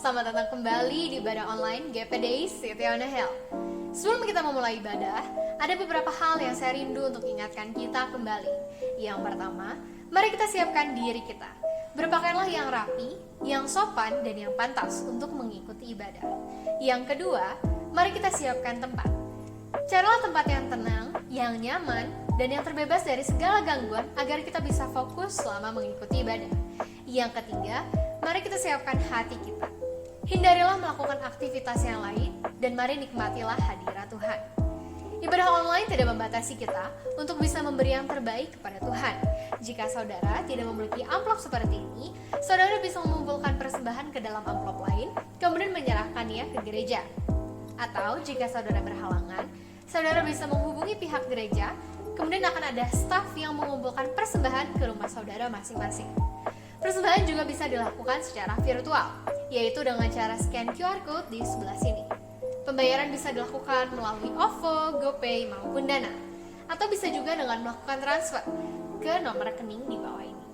Selamat datang kembali di ibadah online GPDI City on the Hill. Sebelum kita memulai ibadah, ada beberapa hal yang saya rindu untuk ingatkan kita kembali. Yang pertama, mari kita siapkan diri kita. Berpakaianlah yang rapi, yang sopan, dan yang pantas untuk mengikuti ibadah. Yang kedua, mari kita siapkan tempat. Carilah tempat yang tenang, yang nyaman, dan yang terbebas dari segala gangguan agar kita bisa fokus selama mengikuti ibadah. Yang ketiga, mari kita siapkan hati kita. Hindarilah melakukan aktivitas yang lain dan mari nikmatilah hadirat Tuhan. Ibadah online tidak membatasi kita untuk bisa memberi yang terbaik kepada Tuhan. Jika saudara tidak memiliki amplop seperti ini, saudara bisa mengumpulkan persembahan ke dalam amplop lain, kemudian menyerahkannya ke gereja. Atau jika saudara berhalangan, saudara bisa menghubungi pihak gereja, kemudian akan ada staf yang mengumpulkan persembahan ke rumah saudara masing-masing. Persembahan juga bisa dilakukan secara virtual, yaitu dengan cara scan QR Code di sebelah sini. Pembayaran bisa dilakukan melalui OVO, GoPay, maupun Dana. Atau bisa juga dengan melakukan transfer ke nomor rekening di bawah ini.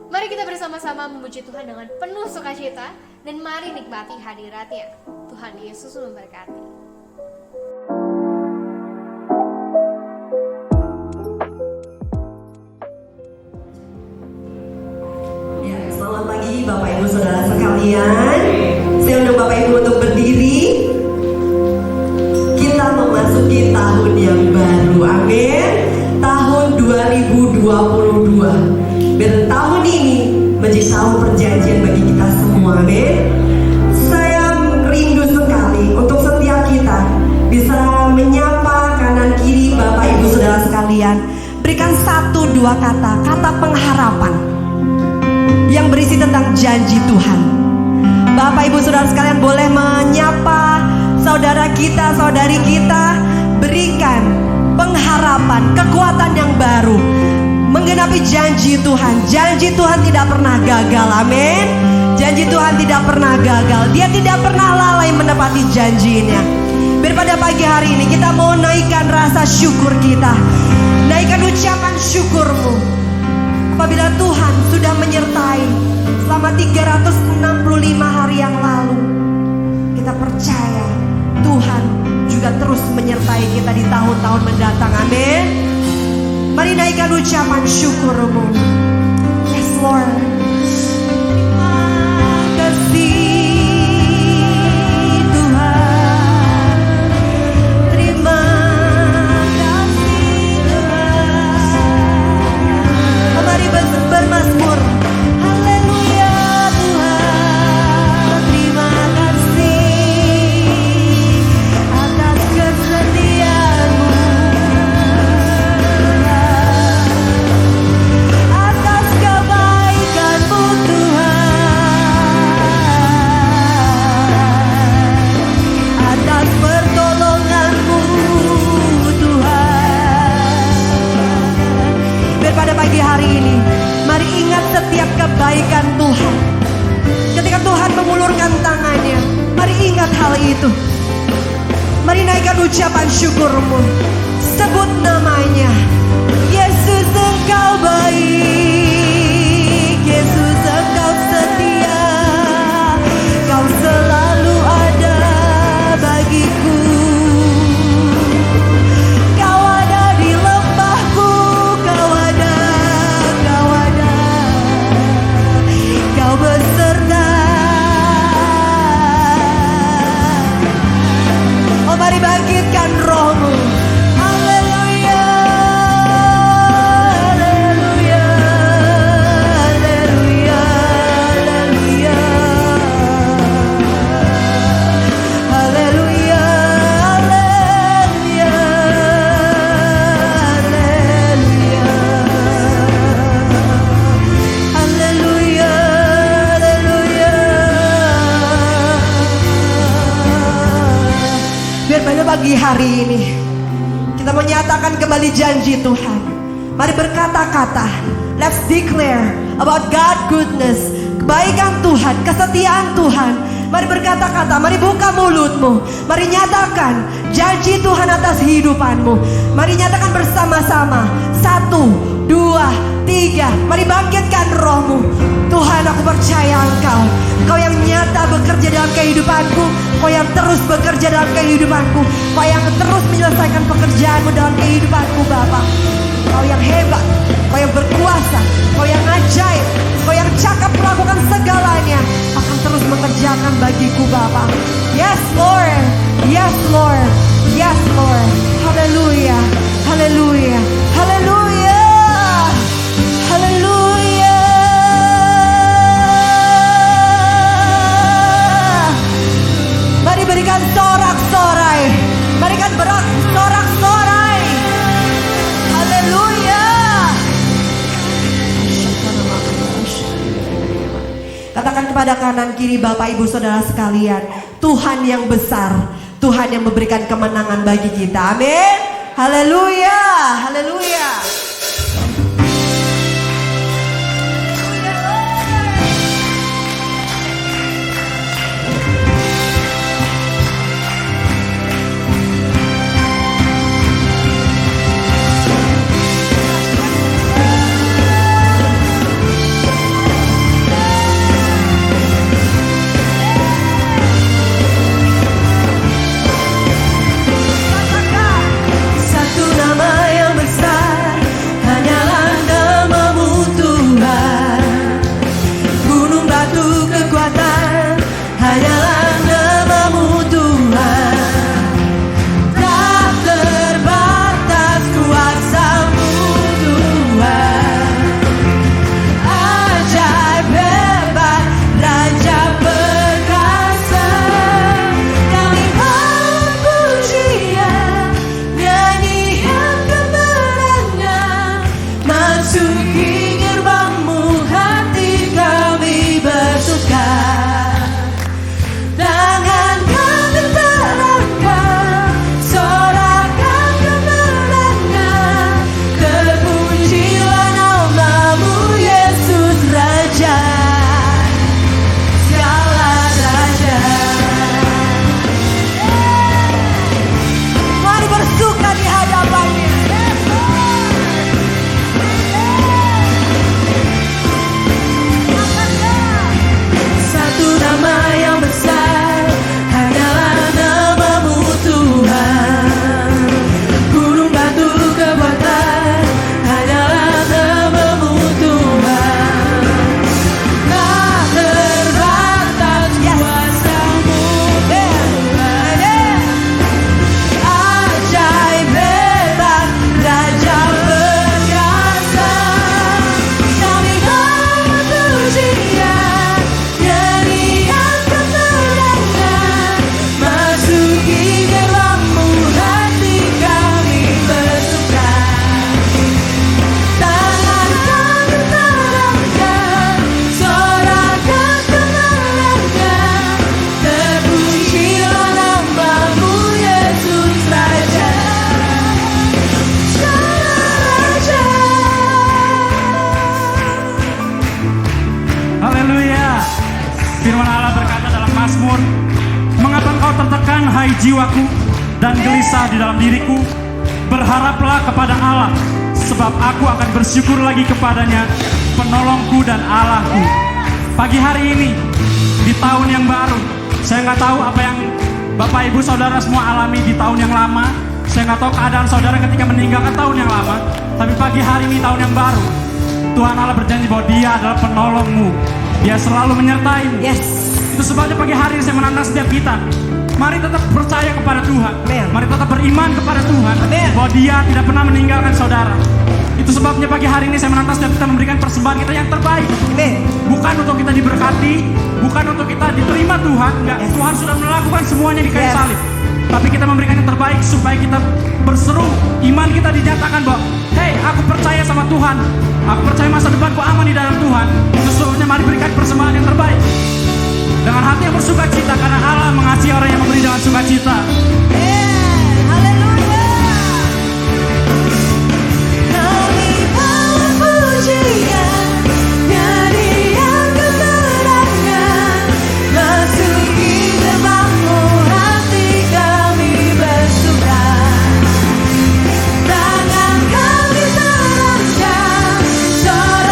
Mari kita bersama-sama memuji Tuhan dengan penuh sukacita dan mari nikmati hadirat-Nya. Tuhan Yesus memberkati. Bapak Ibu Saudara sekalian, saya undang Bapak Ibu untuk berdiri. Kita memasuki tahun yang baru, amin. Tahun 2022. Dan tahun ini menjadi tahun perjanjian bagi kita semua, amin. Saya rindu sekali untuk setiap kita bisa menyapa kanan kiri Bapak Ibu Saudara sekalian. Berikan 1-2 kata pengharapan yang berisi tentang janji Tuhan. Bapak Ibu Saudara sekalian boleh menyapa saudara kita, saudari kita. Berikan pengharapan, kekuatan yang baru menggenapi janji Tuhan. Janji Tuhan tidak pernah gagal, amin. Janji Tuhan tidak pernah gagal. Dia tidak pernah lalai menepati janjinya. Biar pada pagi hari ini kita mau naikkan rasa syukur kita, naikkan ucapan syukurmu. Apabila Tuhan sudah menyertai selama 365 hari yang lalu, kita percaya Tuhan juga terus menyertai kita di tahun-tahun mendatang, amin. Mari naikkan ucapan syukurmu. Yes Lord. Terima kasih Tuhan. Terima kasih Tuhan. Mari bermazmur. Haleluya Tuhan. Terima kasih atas kesetiaan-Mu, atas kebaikan-Mu Tuhan, atas pertolongan-Mu Tuhan. Biar pada pagi hari ini mari ingat setiap kebaikan Tuhan. Ketika Tuhan mengulurkan tangannya, mari ingat hal itu. Mari naikkan ucapan syukurmu. Sebut namanya. Yesus Engkau baik, Yesus Engkau setia, Kau selalu ada bagiku. Kau ada di lembahku, Kau ada, Kau beserta. Oh mari bangkitkan rohmu. Haleluya, haleluya, haleluya, haleluya, haleluya, haleluya, haleluya, haleluya, haleluya. Biar pada pagi hari ini kita menyatakan kembali janji Tuhan. Mari berkata-kata. Let's declare about God goodness, kebaikan Tuhan, kesetiaan Tuhan. Mari berkata-kata, mari buka mulutmu. Mari nyatakan janji Tuhan atas hidupanmu. Mari nyatakan bersama-sama. 1, 2, 3. 3, mari bangkitkan rohmu. Tuhan, aku percaya Engkau. Engkau yang nyata bekerja dalam kehidupanku. Engkau yang terus bekerja dalam kehidupanku. Engkau yang terus menyelesaikan pekerjaanmu dalam kehidupanku Bapa. Engkau yang hebat, Engkau yang berkuasa, Engkau yang ajaib, Engkau yang cakap melakukan segalanya, akan terus mengerjakan bagiku Bapa. Yes Lord, yes Lord, yes Lord. Haleluya, haleluya, haleluya, haleluya. Mari berikan sorak-sorai, berikan berat sorak-sorai. Haleluya. Katakan kepada kanan kiri Bapak Ibu Saudara sekalian, Tuhan yang besar, Tuhan yang memberikan kemenangan bagi kita. Amin. Haleluya, haleluya. hai jiwaku dan gelisah di dalam diriku, berharaplah kepada Allah, sebab aku akan bersyukur lagi kepadanya, penolongku dan Allahku. Pagi hari ini, di tahun yang baru, saya nggak tahu apa yang Bapak Ibu Saudara semua alami di tahun yang lama. Saya nggak tahu keadaan saudara ketika meninggalkan tahun yang lama. Tapi pagi hari ini tahun yang baru, Tuhan Allah berjanji bahwa Dia adalah penolongmu. Dia selalu menyertaimu. Yes. Itu sebabnya pagi hari ini saya menantang setiap kita. Mari tetap percaya kepada Tuhan. Amen. Mari tetap beriman kepada Tuhan. Amen. Bahwa Dia tidak pernah meninggalkan saudara. Itu sebabnya pagi hari ini saya menantang setiap kita memberikan persembahan kita yang terbaik. Amen. Bukan untuk kita diberkati, bukan untuk kita diterima Tuhan. Enggak, Yes. Tuhan sudah melakukan semuanya di kayu Yes. salib. Tapi kita memberikan yang terbaik supaya kita berseru, iman kita dinyatakan bahwa hey, aku percaya sama Tuhan, aku percaya masa depanku aman di dalam Tuhan. Sesungguhnya mari berikan persembahan yang terbaik dengan hati yang bersuka cita, karena Allah mengasihi orang yang memberi dengan sukacita. Sorak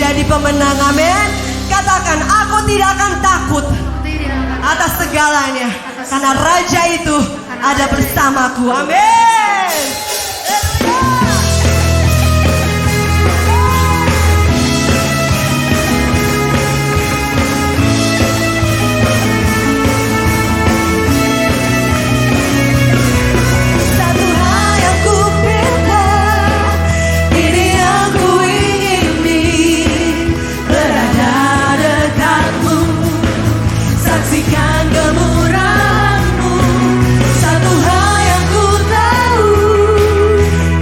menjadi pemenang. Amin. Katakan, aku tidak akan takut atas segalanya, karena Raja itu ada bersamaku. Amin. Satu hal yang ku pinta, ini yang ku ingini, berada dekatmu, saksikan kemurahan-Mu. Satu hal yang ku tahu,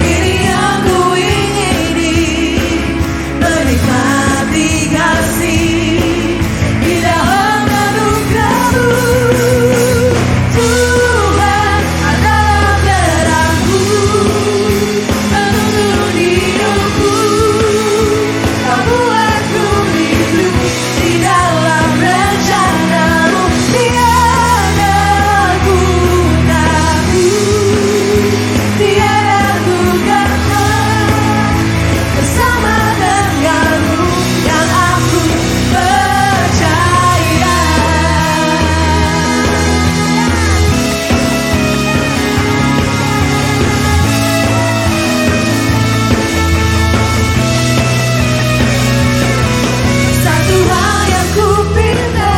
ini yang ku ingini, menikmati kasih di dalam anugerah-Mu. Tuhan adalah terangku, penuntun hidupku. Kau buatku hidup di dalam rencana-Mu. Tiada ku takut, tiada ku gentar, bersama denganmu yang aku percaya. Satu hal yang ku pinta,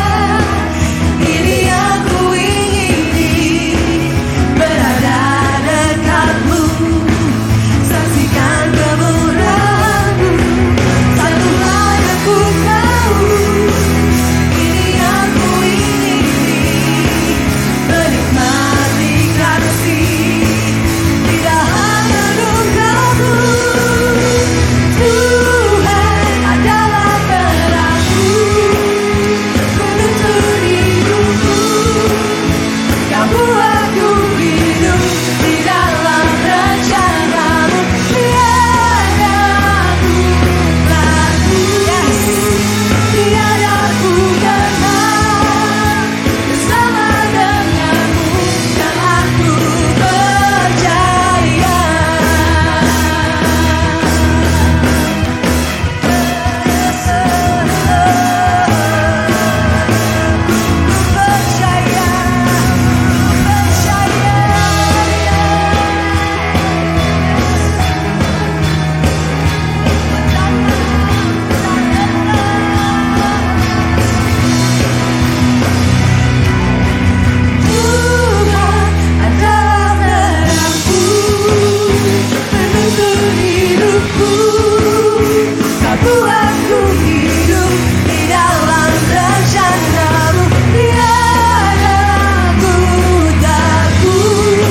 ini yang ku ingini, berada dekatmu, saksikan kemurahan-Mu. Satu hal yang ku tahu, ini yang ku ingini, menikmati kasih di dalam anugerah-Mu. Tuhan adalah terangku, penuntun hidupku. Kau buatku hidup di dalam rencana-Mu. Tiada ku takut, tiada ku gentar, bersama denganmu yang aku percaya. Tuhan adalah terangku, penuntun hidupku. Kau buatku hidup di dalam rencana-Mu. Tiada ku takut,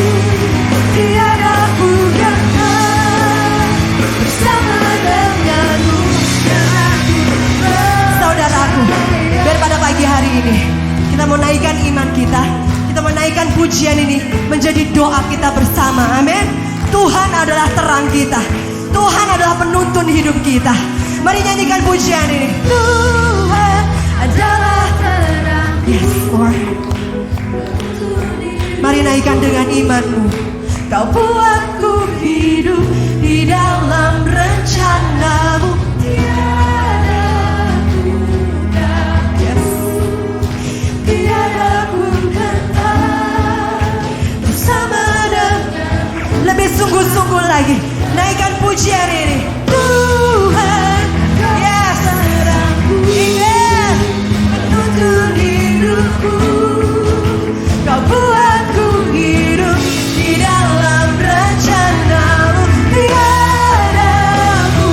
tiada ku gentar, bersama denganmu yang aku percaya. Saudaraku, biar pada pagi hari ini kita mau naikkan iman kita, kita mau naikkan pujian ini menjadi doa kita bersama. Amin. Tuhan adalah terang kita, Tuhan adalah penuntun hidup kita. Mari nyanyikan pujian ini. Tuhan adalah terang. Yes, Lord. Mari naikkan dengan imanmu. Kau buatku hidup di dalam rencana-Mu. Tiada ku takut, yes, tiada ku gentar, bersama dengan. Lebih sungguh-sungguh lagi, naikkan pujian ini. Tuhan, yes, ingin menuntun hidupku. Kau buatku hidup di dalam rencana-Mu. Tiada ku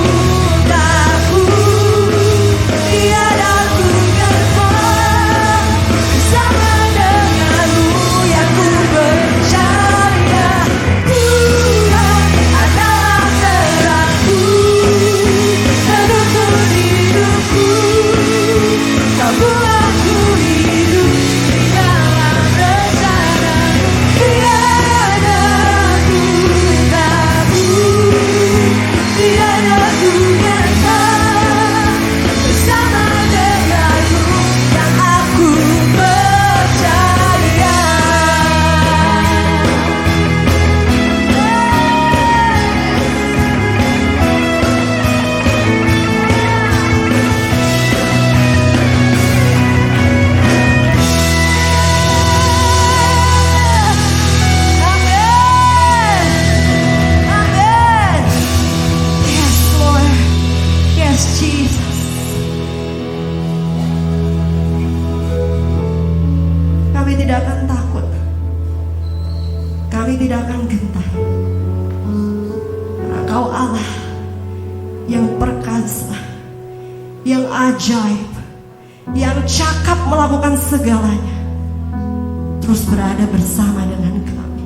takut, tiada ku gentar, bersama denganmu yang ku percaya. Tuhan adalah terangku, Allah yang perkasa, yang ajaib, yang cakap melakukan segalanya, terus berada bersama dengan kami.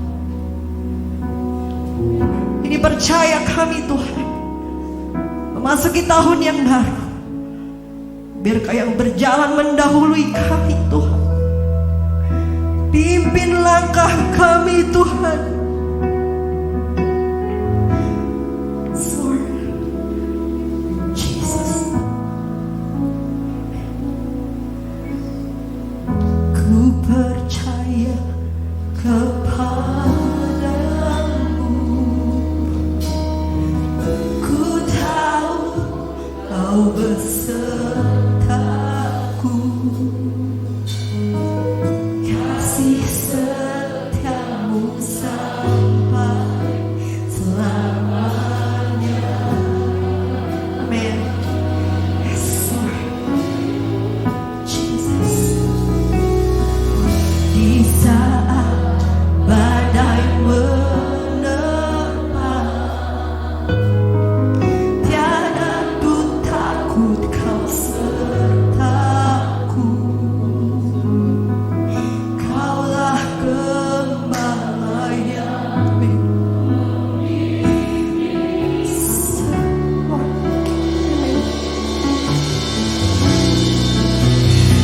Ini percaya kami Tuhan, memasuki tahun yang baru, biar Kau yang berjalan mendahului kami Tuhan. Pimpin langkah kami Tuhan. Lord Jesus. Ku percaya kepadamu. Ku tahu Kau besertaku. Kasih setiamu sampai selamanya. Amin. Yes, Lord Jesus. Di saat badai menerpa, tiada ku takut, Kau sertaku. Kaulah gembala yang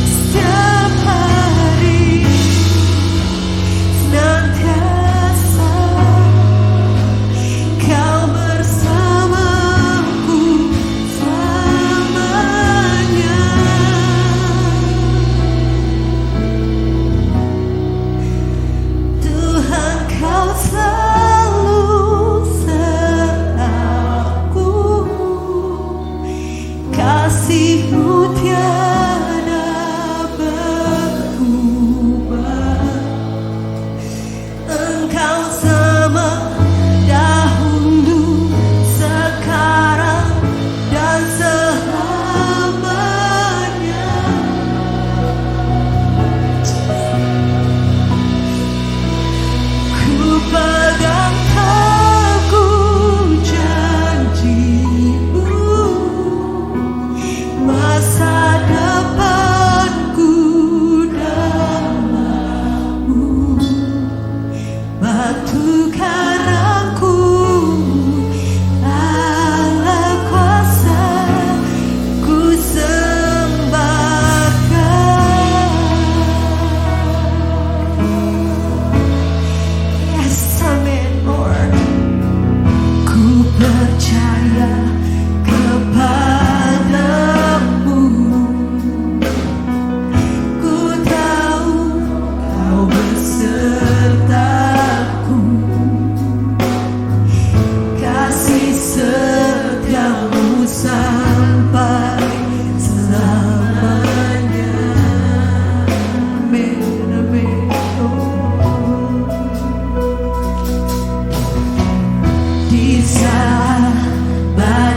setiap hari senantiasa Kau bersamaku selamanya. Tuhan, Kau selalu sertaku. Kasih-Mu tiada berubah. Engkau sama dahulu, sekarang, dan selamanya. Ku pegang teguh janji-Mu, masa depanku dalam-Mu. Batu karangku, Allah kuasa, ku sembahkan. Yes, amen, Lord. Ku percaya kepadamu. Ku tahu Kau besertaku. Kasih setiamu sampai selamanya. Amin, amin. Di saat badai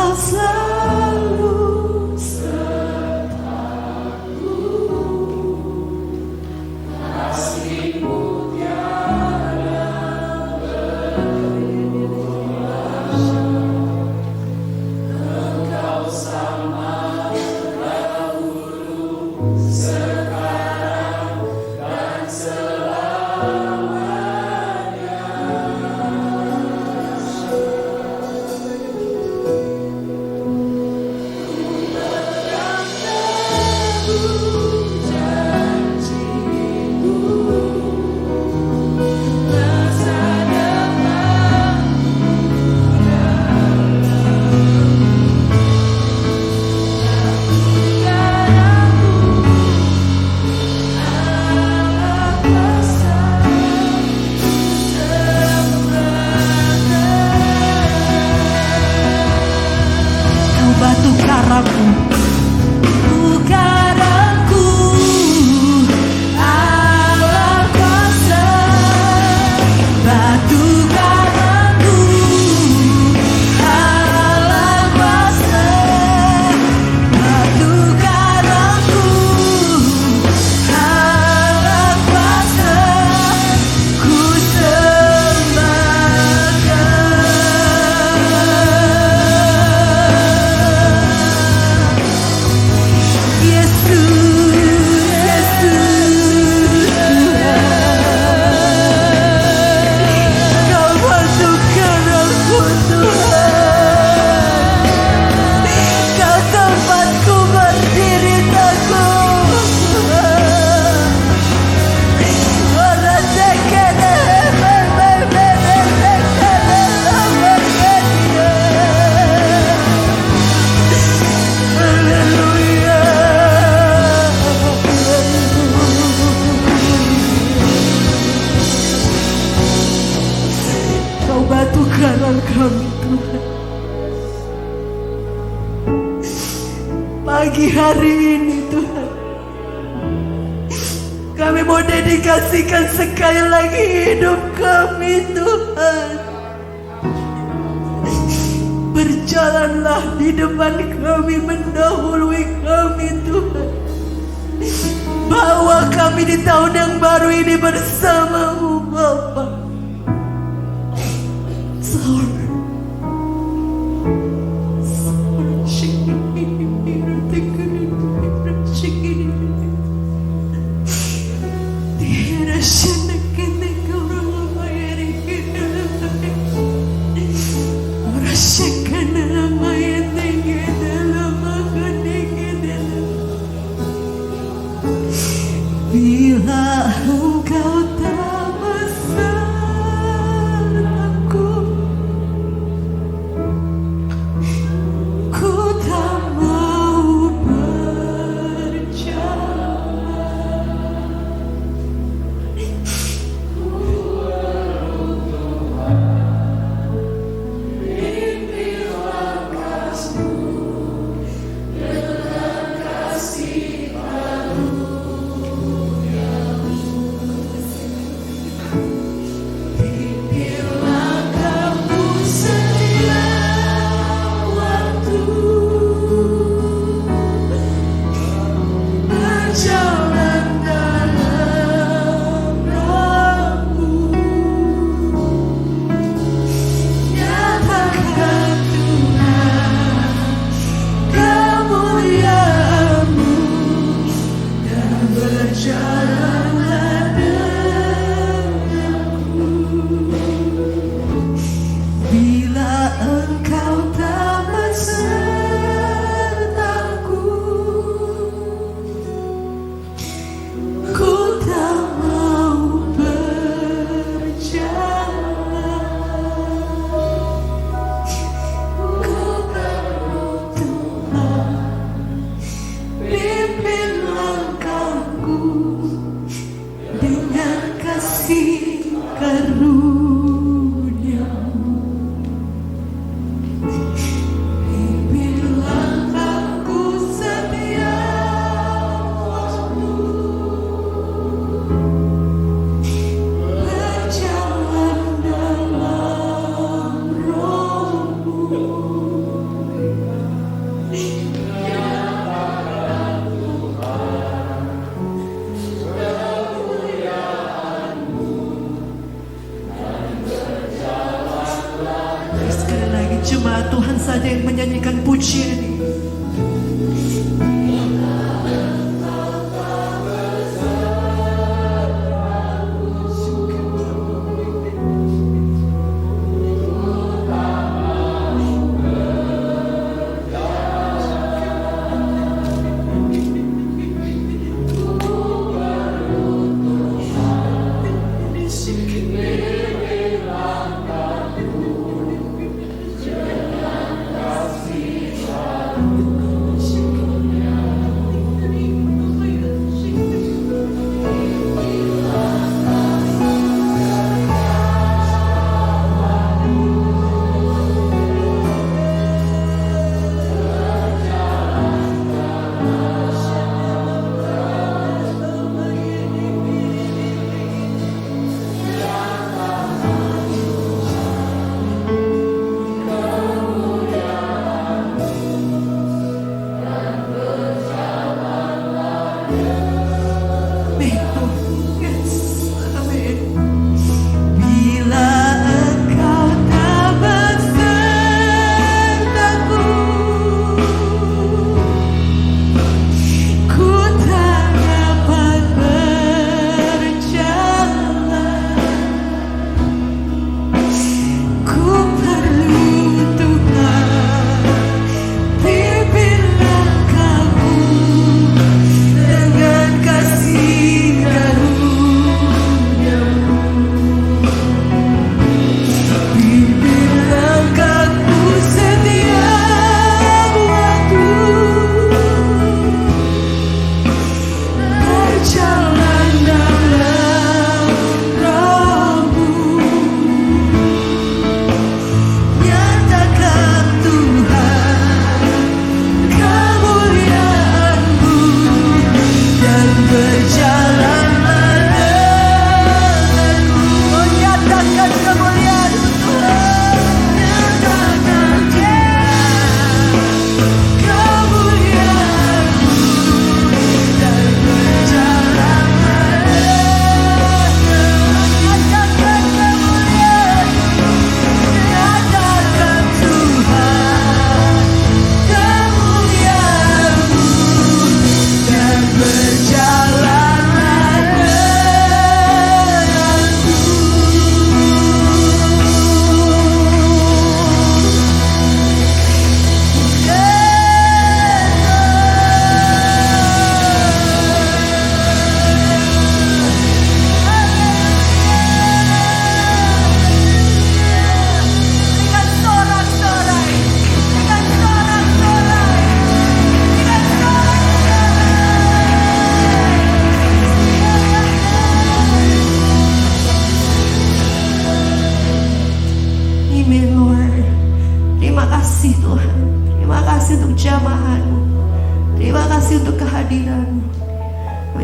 Engkau selalu batu karangku, karangku, Allah kuasa. Batu karangku, Allah kuasa. Batu karangku, Allah kuasa. Ku batu karang kami Tuhan. Pagi hari ini Tuhan, kami mau dedikasikan sekali lagi hidup kami Tuhan. Berjalanlah di depan kami, mendahului kami Tuhan. Bawa kami di tahun yang baru ini bersama-Mu Bapa. Bila Engkau tak bersamaku, nyanyikan pujian ini.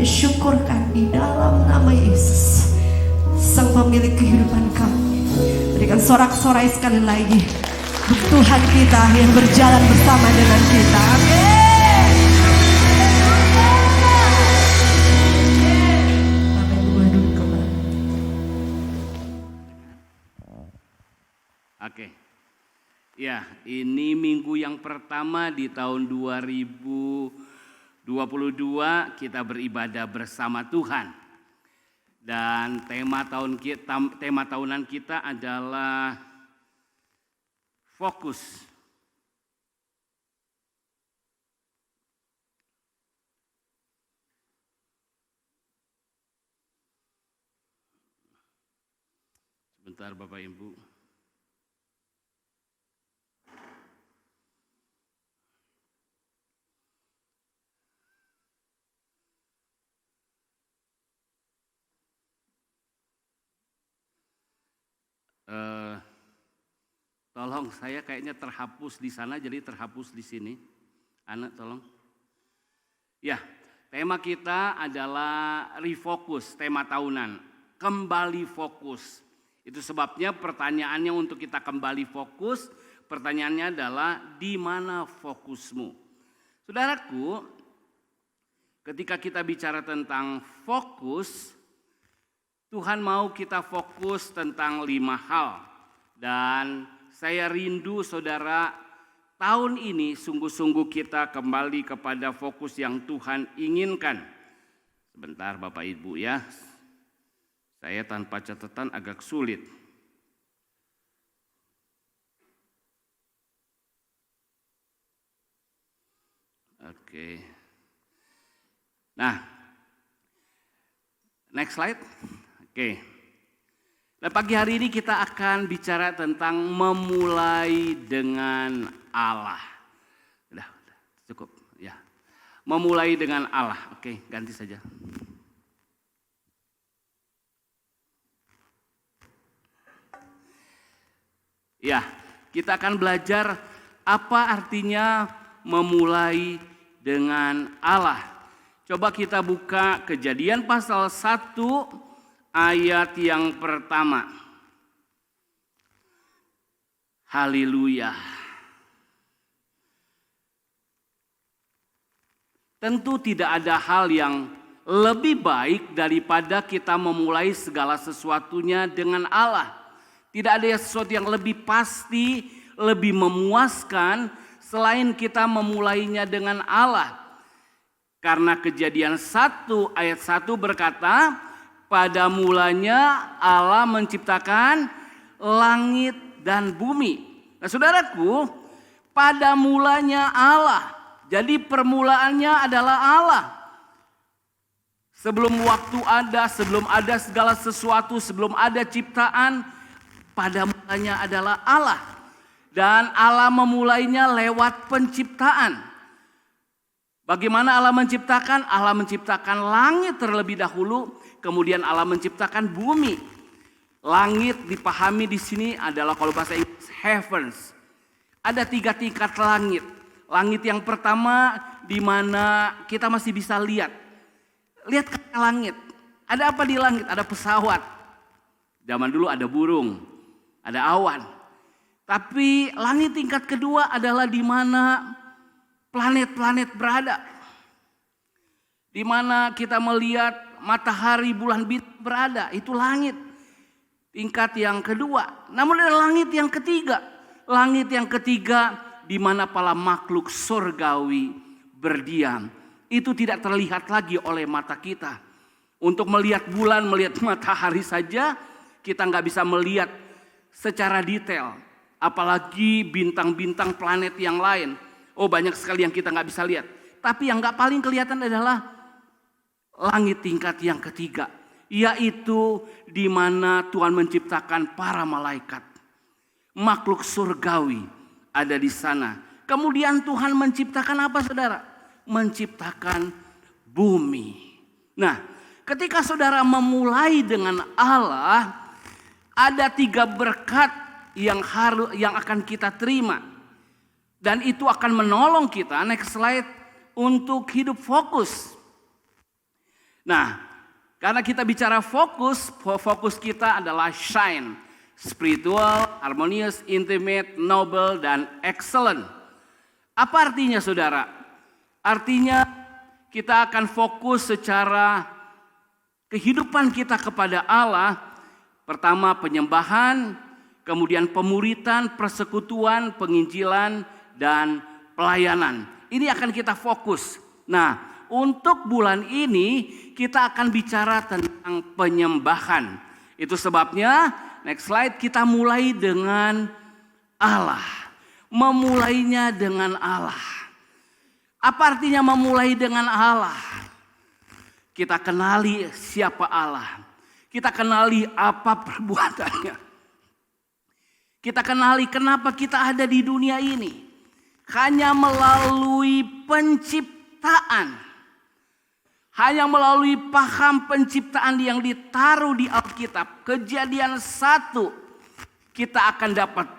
Mensyukurkan di dalam nama Yesus, Sang Pemilik kehidupan kami. Berikan sorak-sorai sekali lagi untuk Tuhan kita yang berjalan bersama dengan kita. Amin. Oke. Ya, ini minggu yang pertama di tahun 2022 kita beribadah bersama Tuhan. Dan tema tahunan kita adalah fokus. Sebentar Bapak Ibu. Tolong, saya kayaknya terhapus di sana jadi terhapus di sini. Anak tolong. Ya, tema kita adalah refocus, tema tahunan. Kembali fokus. Itu sebabnya pertanyaannya untuk kita kembali fokus, pertanyaannya adalah di mana fokusmu? Saudaraku, ketika kita bicara tentang fokus, Tuhan mau kita fokus tentang 5 hal. Dan saya rindu saudara tahun ini sungguh-sungguh kita kembali kepada fokus yang Tuhan inginkan. Sebentar Bapak Ibu ya, saya tanpa catatan agak sulit. Oke. Nah, next slide. Oke. Nah, pagi hari ini kita akan bicara tentang memulai dengan Allah. Udah, cukup ya. Memulai dengan Allah. Oke, ganti saja. Ya, kita akan belajar apa artinya memulai dengan Allah. Coba kita buka Kejadian pasal 1 ayat yang pertama. Haleluya. Tentu tidak ada hal yang lebih baik daripada kita memulai segala sesuatunya dengan Allah. Tidak ada sesuatu yang lebih pasti, lebih memuaskan selain kita memulainya dengan Allah. Karena Kejadian 1 ayat 1 berkata, pada mulanya Allah menciptakan langit dan bumi. Nah saudaraku, pada mulanya Allah. Jadi permulaannya adalah Allah. Sebelum waktu ada, sebelum ada segala sesuatu, sebelum ada ciptaan, pada mulanya adalah Allah. Dan Allah memulainya lewat penciptaan. Bagaimana Allah menciptakan? Allah menciptakan langit terlebih dahulu, kemudian Allah menciptakan bumi. Langit dipahami di sini adalah kalau bahasa Inggris heavens. Ada 3 tingkat langit. Langit yang pertama di mana kita masih bisa lihat. Lihat ke langit. Ada apa di langit? Ada pesawat. Zaman dulu ada burung, ada awan. Tapi langit tingkat kedua adalah di mana planet-planet berada. Di mana kita melihat matahari, bulan, bintang berada. Itu langit tingkat yang kedua. Namun ada langit yang ketiga. Langit yang ketiga di mana para makhluk surgawi berdiam. Itu tidak terlihat lagi oleh mata kita. Untuk melihat bulan, melihat matahari saja kita nggak bisa melihat secara detail. Apalagi bintang-bintang planet yang lain. Oh banyak sekali yang kita nggak bisa lihat. Tapi yang nggak paling kelihatan adalah langit tingkat yang ketiga. Yaitu di mana Tuhan menciptakan para malaikat. Makhluk surgawi ada di sana. Kemudian Tuhan menciptakan apa saudara? Menciptakan bumi. Nah ketika saudara memulai dengan Allah, ada 3 berkat yang akan kita terima. Dan itu akan menolong kita, next slide, untuk hidup fokus. Nah, karena kita bicara fokus, fokus kita adalah shine. Spiritual, harmonious, intimate, noble, dan excellent. Apa artinya saudara? Artinya kita akan fokus secara kehidupan kita kepada Allah. Pertama penyembahan, kemudian pemuritan, persekutuan, penginjilan, dan pelayanan. Ini akan kita fokus. Nah, untuk bulan ini kita akan bicara tentang penyembahan. Itu sebabnya, next slide, kita mulai dengan Allah. Memulainya dengan Allah. Apa artinya memulai dengan Allah? Kita kenali siapa Allah. Kita kenali apa perbuatannya. Kita kenali kenapa kita ada di dunia ini. Hanya melalui penciptaan. Hanya melalui paham penciptaan yang ditaruh di Alkitab. Kejadian 1. Kita akan dapat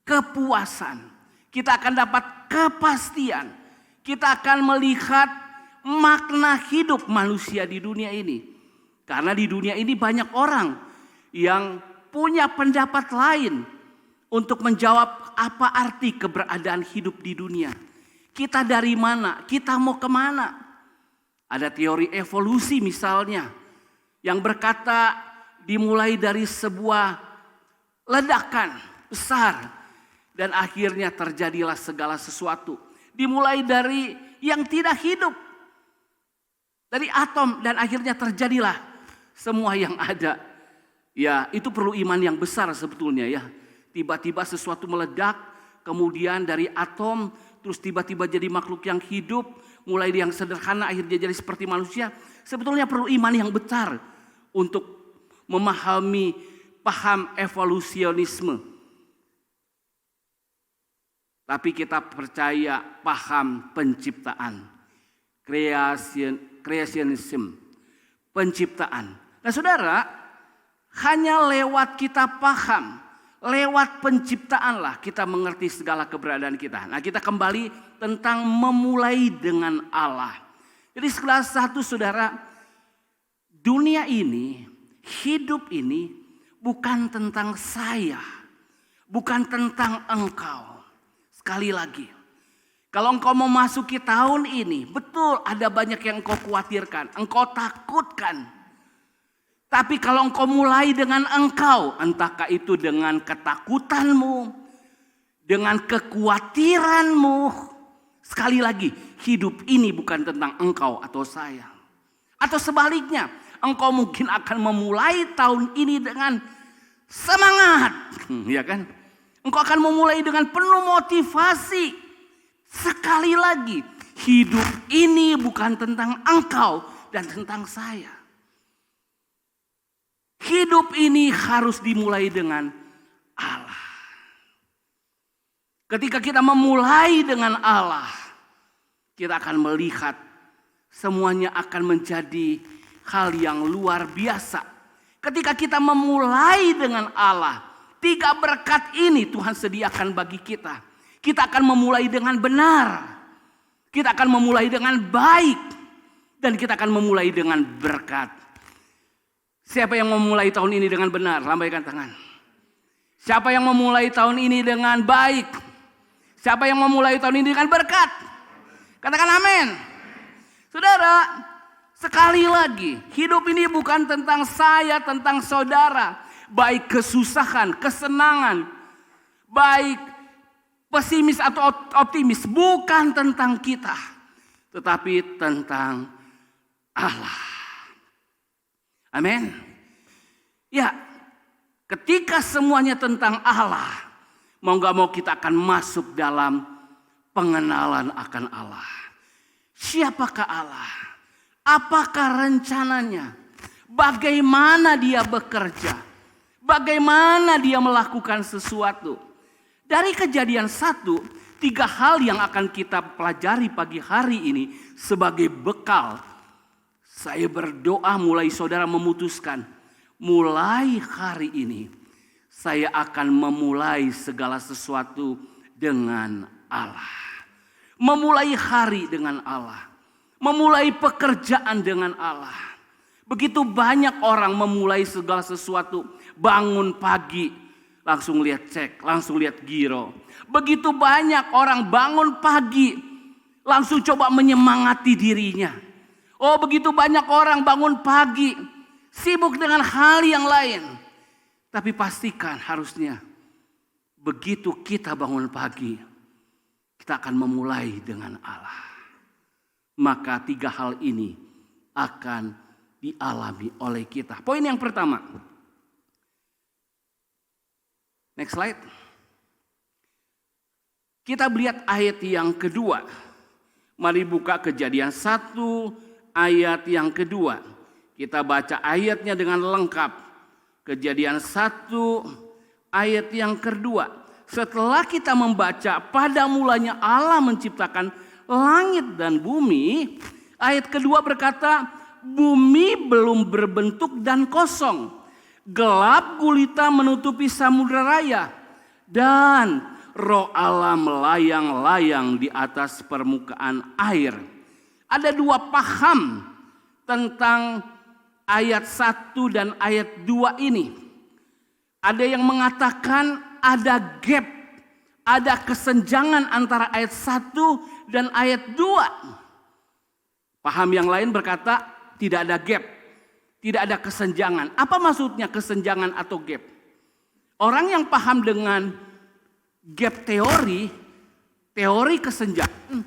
kepuasan. Kita akan dapat kepastian. Kita akan melihat makna hidup manusia di dunia ini. Karena di dunia ini banyak orang yang punya pendapat lain untuk menjawab apa arti keberadaan hidup di dunia. Kita dari mana? Kita mau kemana? Ada teori evolusi misalnya yang berkata dimulai dari sebuah ledakan besar. Dan akhirnya terjadilah segala sesuatu. Dimulai dari yang tidak hidup. Dari atom dan akhirnya terjadilah semua yang ada. Ya, itu perlu iman yang besar sebetulnya ya. Tiba-tiba sesuatu meledak, kemudian dari atom terus tiba-tiba jadi makhluk yang hidup, mulai yang sederhana akhirnya jadi seperti manusia. Sebetulnya perlu iman yang besar untuk memahami paham evolusionisme. Tapi kita percaya paham penciptaan, creationism, penciptaan. Nah saudara, hanya lewat kita paham, lewat penciptaanlah kita mengerti segala keberadaan kita. Nah kita kembali tentang memulai dengan Allah. Jadi kelas 1 saudara, dunia ini, hidup ini bukan tentang saya, bukan tentang engkau. Sekali lagi, kalau engkau mau masuki tahun ini, betul ada banyak yang engkau khawatirkan, engkau takutkan. Tapi kalau engkau mulai dengan engkau, entahkah itu dengan ketakutanmu, dengan kekhawatiranmu. Sekali lagi, hidup ini bukan tentang engkau atau saya. Atau sebaliknya, engkau mungkin akan memulai tahun ini dengan semangat, ya kan? Engkau akan memulai dengan penuh motivasi. Sekali lagi, hidup ini bukan tentang engkau dan tentang saya. Hidup ini harus dimulai dengan Allah. Ketika kita memulai dengan Allah, kita akan melihat semuanya akan menjadi hal yang luar biasa. Ketika kita memulai dengan Allah, 3 berkat ini Tuhan sediakan bagi kita. Kita akan memulai dengan benar. Kita akan memulai dengan baik. Dan kita akan memulai dengan berkat. Siapa yang memulai tahun ini dengan benar? Lambaikan tangan. Siapa yang memulai tahun ini dengan baik? Siapa yang memulai tahun ini dengan berkat? Katakan amin. Saudara, sekali lagi, hidup ini bukan tentang saya, tentang saudara. Baik kesusahan, kesenangan, baik pesimis atau optimis, bukan tentang kita, tetapi tentang Allah. Amin. Ya, ketika semuanya tentang Allah, mau gak mau kita akan masuk dalam pengenalan akan Allah. Siapakah Allah? Apakah rencananya? Bagaimana dia bekerja? Bagaimana dia melakukan sesuatu? Dari Kejadian 1, 3 hal yang akan kita pelajari pagi hari ini sebagai bekal. Saya berdoa mulai saudara memutuskan, mulai hari ini saya akan memulai segala sesuatu dengan Allah. Memulai hari dengan Allah. Memulai pekerjaan dengan Allah. Begitu banyak orang memulai segala sesuatu. Bangun pagi, langsung lihat cek, langsung lihat giro. Begitu banyak orang bangun pagi, langsung coba menyemangati dirinya. Oh, begitu banyak orang bangun pagi, sibuk dengan hal yang lain. Tapi pastikan harusnya, begitu kita bangun pagi, kita akan memulai dengan Allah. Maka 3 hal ini akan dialami oleh kita. Poin yang pertama. Next slide. Kita lihat ayat yang kedua. Mari buka Kejadian 1 ayat yang kedua. Kita baca ayatnya dengan lengkap. Kejadian 1 ayat yang kedua. Setelah kita membaca pada mulanya Allah menciptakan langit dan bumi. Ayat kedua berkata, bumi belum berbentuk dan kosong. Gelap gulita menutupi samudra raya. Dan roh Allah melayang-layang di atas permukaan air. Ada 2 paham tentang ayat 1 dan ayat 2 ini. Ada yang mengatakan ada gap, ada kesenjangan antara ayat 1 dan ayat 2. Paham yang lain berkata tidak ada gap. Tidak ada kesenjangan. Apa maksudnya kesenjangan atau gap? Orang yang paham dengan gap teori, teori kesenjangan,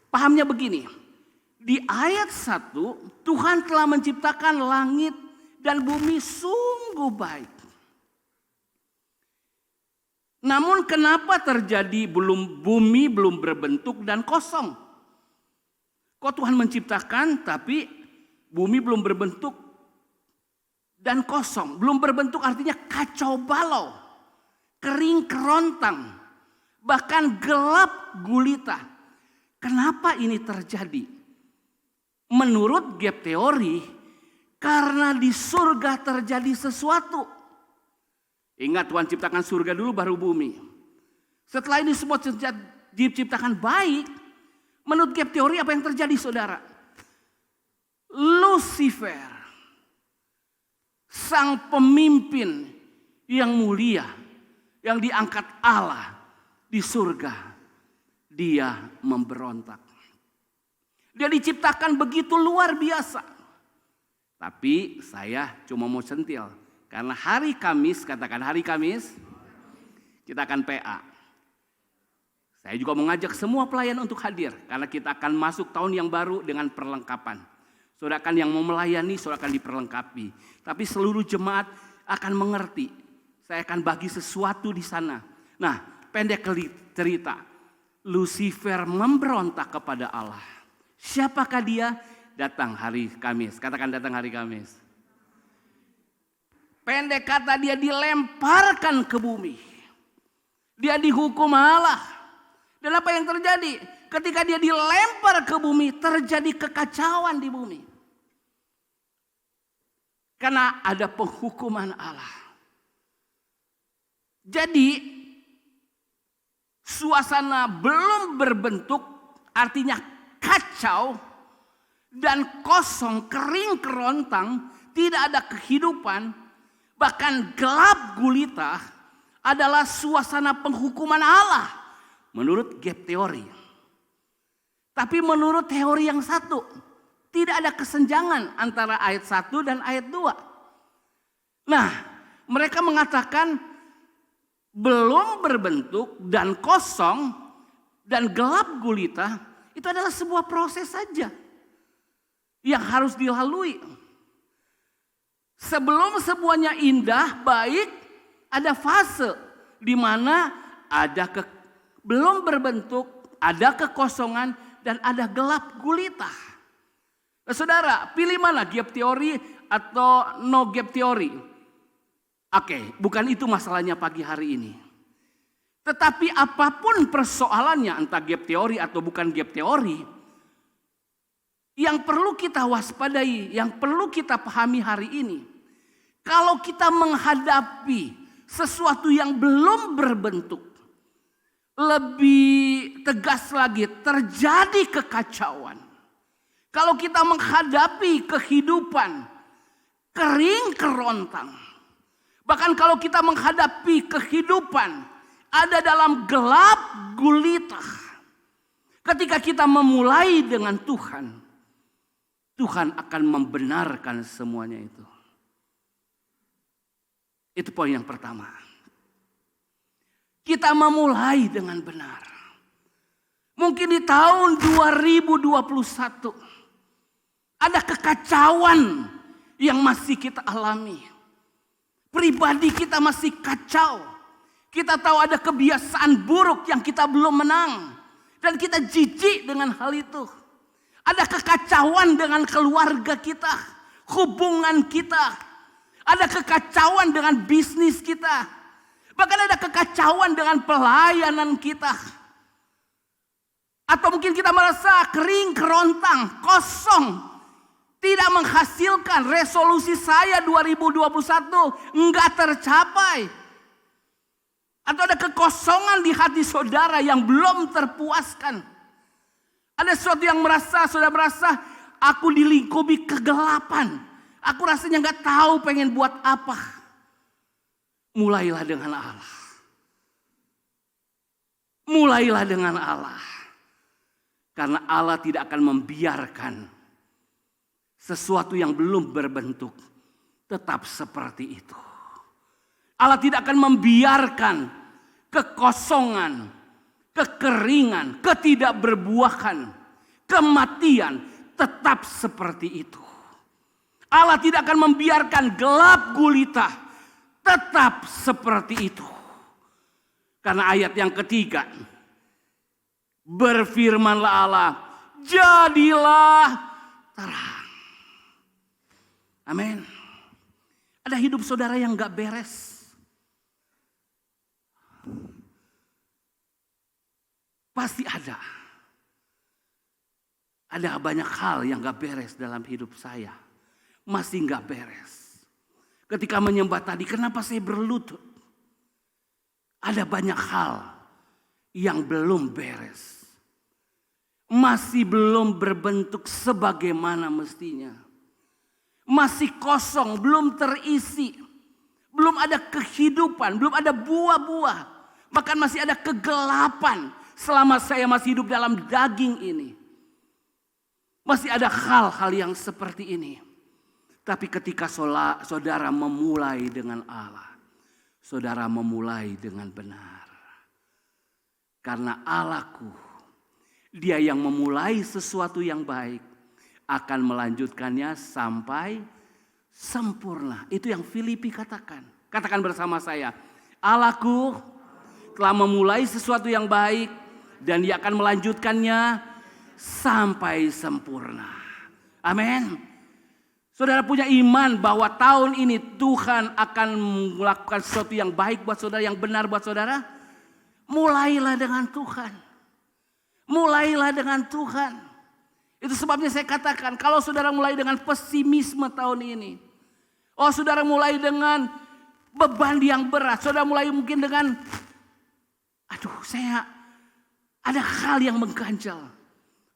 pahamnya begini. Di ayat 1, Tuhan telah menciptakan langit dan bumi sungguh baik. Namun kenapa terjadi bumi belum berbentuk dan kosong? Kok Tuhan menciptakan tapi bumi belum berbentuk dan kosong? Belum berbentuk artinya kacau balau, kering kerontang, bahkan gelap gulita. Kenapa ini terjadi? Menurut gap teori, karena di surga terjadi sesuatu. Ingat, Tuhan ciptakan surga dulu baru bumi. Setelah ini semua diciptakan baik. Menurut gap teori apa yang terjadi saudara? Lucifer, sang pemimpin yang mulia, yang diangkat Allah di surga, dia memberontak. Dia diciptakan begitu luar biasa. Tapi saya cuma mau sentil. Karena hari Kamis, katakan hari Kamis, kita akan PA. Saya juga mengajak semua pelayan untuk hadir. Karena kita akan masuk tahun yang baru dengan perlengkapan. Saudara kan yang mau melayani, saudara akan diperlengkapi. Tapi seluruh jemaat akan mengerti. Saya akan bagi sesuatu di sana. Nah, pendek cerita. Lucifer memberontak kepada Allah. Siapakah dia? Datang hari Kamis. Katakan datang hari Kamis. Pendek kata, dia dilemparkan ke bumi. Dia dihukum Allah. Dan apa yang terjadi? Ketika dia dilempar ke bumi, terjadi kekacauan di bumi. Karena ada penghukuman Allah. Jadi, suasana belum berbentuk, artinya kacau dan kosong, kering kerontang, tidak ada kehidupan. Bahkan gelap gulita adalah suasana penghukuman Allah menurut gap teori. Tapi menurut teori yang satu, tidak ada kesenjangan antara ayat 1 dan ayat 2. Nah, mereka mengatakan belum berbentuk dan kosong dan gelap gulita itu adalah sebuah proses saja yang harus dilalui. Sebelum semuanya indah, baik, ada fase di mana ada belum berbentuk, ada kekosongan, dan ada gelap gulita. Nah, saudara, pilih mana, gap teori atau no gap teori? Oke, bukan itu masalahnya pagi hari ini. Tetapi apapun persoalannya, entah gap teori atau bukan gap teori, yang perlu kita waspadai, yang perlu kita pahami hari ini, kalau kita menghadapi sesuatu yang belum berbentuk, lebih tegas lagi, terjadi kekacauan. Kalau kita menghadapi kehidupan kering kerontang, bahkan kalau kita menghadapi kehidupan ada dalam gelap gulita, ketika kita memulai dengan Tuhan, Tuhan akan membenarkan semuanya itu. Itu poin yang pertama. Kita memulai dengan benar. Mungkin di tahun 2021 ada kekacauan yang masih kita alami. Pribadi kita masih kacau. Kita tahu ada kebiasaan buruk yang kita belum menang. Dan kita jijik dengan hal itu. Ada kekacauan dengan keluarga kita, hubungan kita. Ada kekacauan dengan bisnis kita. Bahkan ada kekacauan dengan pelayanan kita. Atau mungkin kita merasa kering, kerontang, kosong. Tidak menghasilkan. Resolusi saya 2021 enggak tercapai. Atau ada kekosongan di hati saudara yang belum terpuaskan. Ada sesuatu yang saudara merasa, aku dilingkupi kegelapan. Aku rasanya gak tahu pengen buat apa. Mulailah dengan Allah. Mulailah dengan Allah. Karena Allah tidak akan membiarkan sesuatu yang belum berbentuk tetap seperti itu. Allah tidak akan membiarkan kekosongan, kekeringan, ketidakberbuahan, kematian, tetap seperti itu. Allah tidak akan membiarkan gelap gulita, tetap seperti itu. Karena ayat yang ketiga, berfirmanlah Allah, jadilah terang. Amin. Ada hidup saudara yang gak beres. Pasti ada. Ada banyak hal yang gak beres dalam hidup saya. Masih gak beres. Ketika menyembah tadi, kenapa saya berlutut? Ada banyak hal yang belum beres. Masih belum berbentuk sebagaimana mestinya. Masih kosong, belum terisi. Belum ada kehidupan, belum ada buah-buah. Bahkan masih ada kegelapan selama saya masih hidup dalam daging ini. Masih ada hal-hal yang seperti ini. Tapi ketika saudara memulai dengan Allah, saudara memulai dengan benar. Karena Allahku, Dia yang memulai sesuatu yang baik, akan melanjutkannya sampai sempurna. Itu yang Filipi katakan. Katakan bersama saya, Allahku telah memulai sesuatu yang baik, dan Dia akan melanjutkannya sampai sempurna. Amin. Saudara punya iman bahwa tahun ini Tuhan akan melakukan sesuatu yang baik buat saudara, yang benar buat saudara? Mulailah dengan Tuhan. Mulailah dengan Tuhan. Itu sebabnya saya katakan, kalau saudara mulai dengan pesimisme tahun ini. Oh, saudara mulai dengan beban yang berat. Saudara mulai mungkin dengan, saya ada hal yang mengganjal.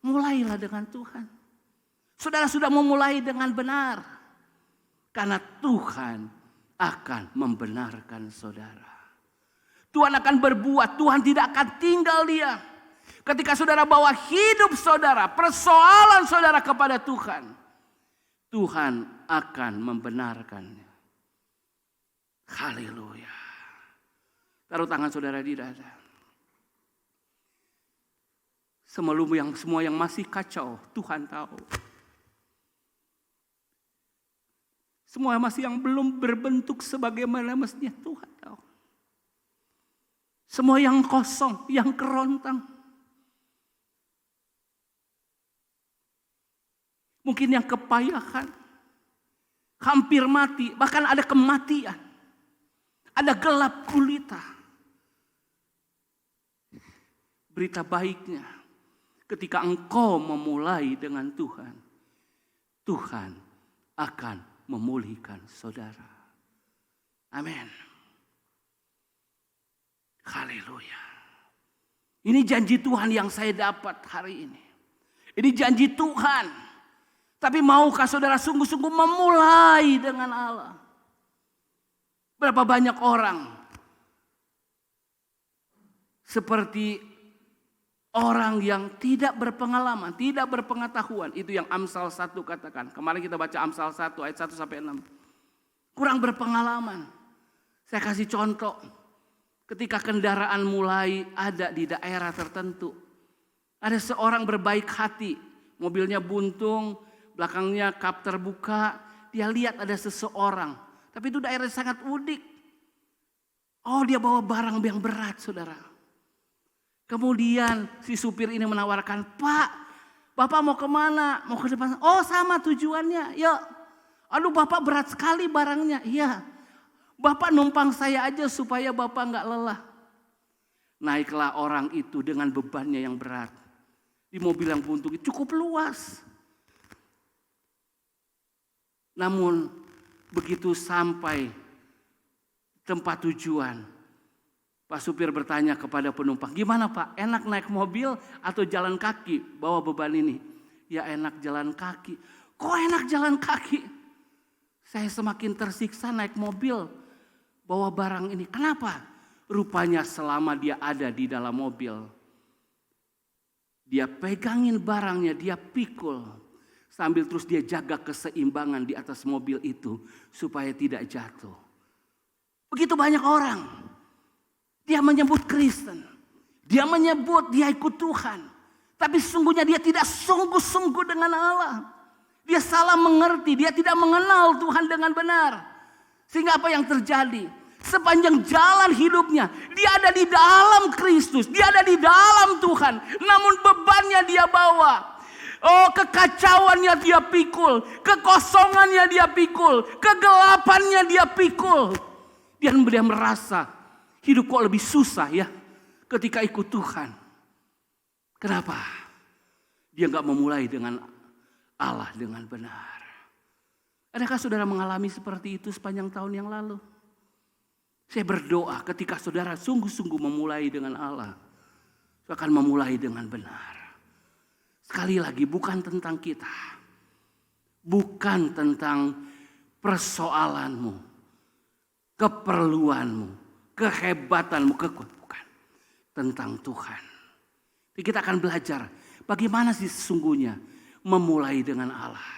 Mulailah dengan Tuhan. Saudara sudah memulai dengan benar. Karena Tuhan akan membenarkan saudara. Tuhan akan berbuat, Tuhan tidak akan tinggal diam. Ketika saudara bawa hidup saudara, persoalan saudara kepada Tuhan, Tuhan akan membenarkannya. Haleluya. Taruh tangan saudara di dada. Semua yang masih kacau, Tuhan tahu. Semua masih yang belum berbentuk sebagaimana mestinya, Tuhan tahu. Semua yang kosong, yang kerontang. Mungkin yang kepayahan. Hampir mati, bahkan ada kematian. Ada gelap gulita. Berita baiknya, ketika engkau memulai dengan Tuhan, Tuhan akan memulihkan saudara. Amin. Haleluya. Ini janji Tuhan yang saya dapat hari ini. Ini janji Tuhan. Tapi maukah saudara sungguh-sungguh memulai dengan Allah? Berapa banyak orang seperti orang yang tidak berpengalaman, tidak berpengetahuan. Itu yang Amsal 1 katakan. Kemarin kita baca Amsal 1 ayat 1 sampai 6. Kurang berpengalaman. Saya kasih contoh. Ketika kendaraan mulai ada di daerah tertentu. Ada seorang berbaik hati. Mobilnya buntung, belakangnya kap terbuka. Dia lihat ada seseorang. Tapi itu daerah sangat udik. Oh, dia bawa barang yang berat, saudara. Kemudian si supir ini menawarkan, Pak, Bapak mau kemana? Mau ke depan? Oh, sama tujuannya, yuk. Aduh, Bapak berat sekali barangnya. Iya, Bapak numpang saya aja supaya Bapak gak lelah. Naiklah orang itu dengan bebannya yang berat. Di mobil yang buntung cukup luas. Namun begitu sampai tempat tujuan, Pak supir bertanya kepada penumpang, gimana Pak, enak naik mobil atau jalan kaki bawa beban ini? Ya enak jalan kaki. Kok enak jalan kaki? Saya semakin tersiksa naik mobil bawa barang ini. Kenapa? Rupanya selama dia ada di dalam mobil, dia pegangin barangnya, dia pikul. Sambil terus dia jaga keseimbangan di atas mobil itu supaya tidak jatuh. Begitu banyak orang. Dia menyebut Kristen. Dia menyebut dia ikut Tuhan. Tapi sesungguhnya dia tidak sungguh-sungguh dengan Allah. Dia salah mengerti, dia tidak mengenal Tuhan dengan benar. Sehingga apa yang terjadi? Sepanjang jalan hidupnya, dia ada di dalam Kristus, dia ada di dalam Tuhan. Namun bebannya dia bawa. Oh, kekacauannya dia pikul, kekosongannya dia pikul, kegelapannya dia pikul. Dan dia merasa hidup kok lebih susah ya ketika ikut Tuhan. Kenapa? Dia gak memulai dengan Allah dengan benar. Adakah saudara mengalami seperti itu sepanjang tahun yang lalu? Saya berdoa ketika saudara sungguh-sungguh memulai dengan Allah, akan memulai dengan benar. Sekali lagi bukan tentang kita. Bukan tentang persoalanmu, keperluanmu, kehebatanmu, bukan. Tentang Tuhan. Jadi kita akan belajar bagaimana sih sesungguhnya memulai dengan Allah.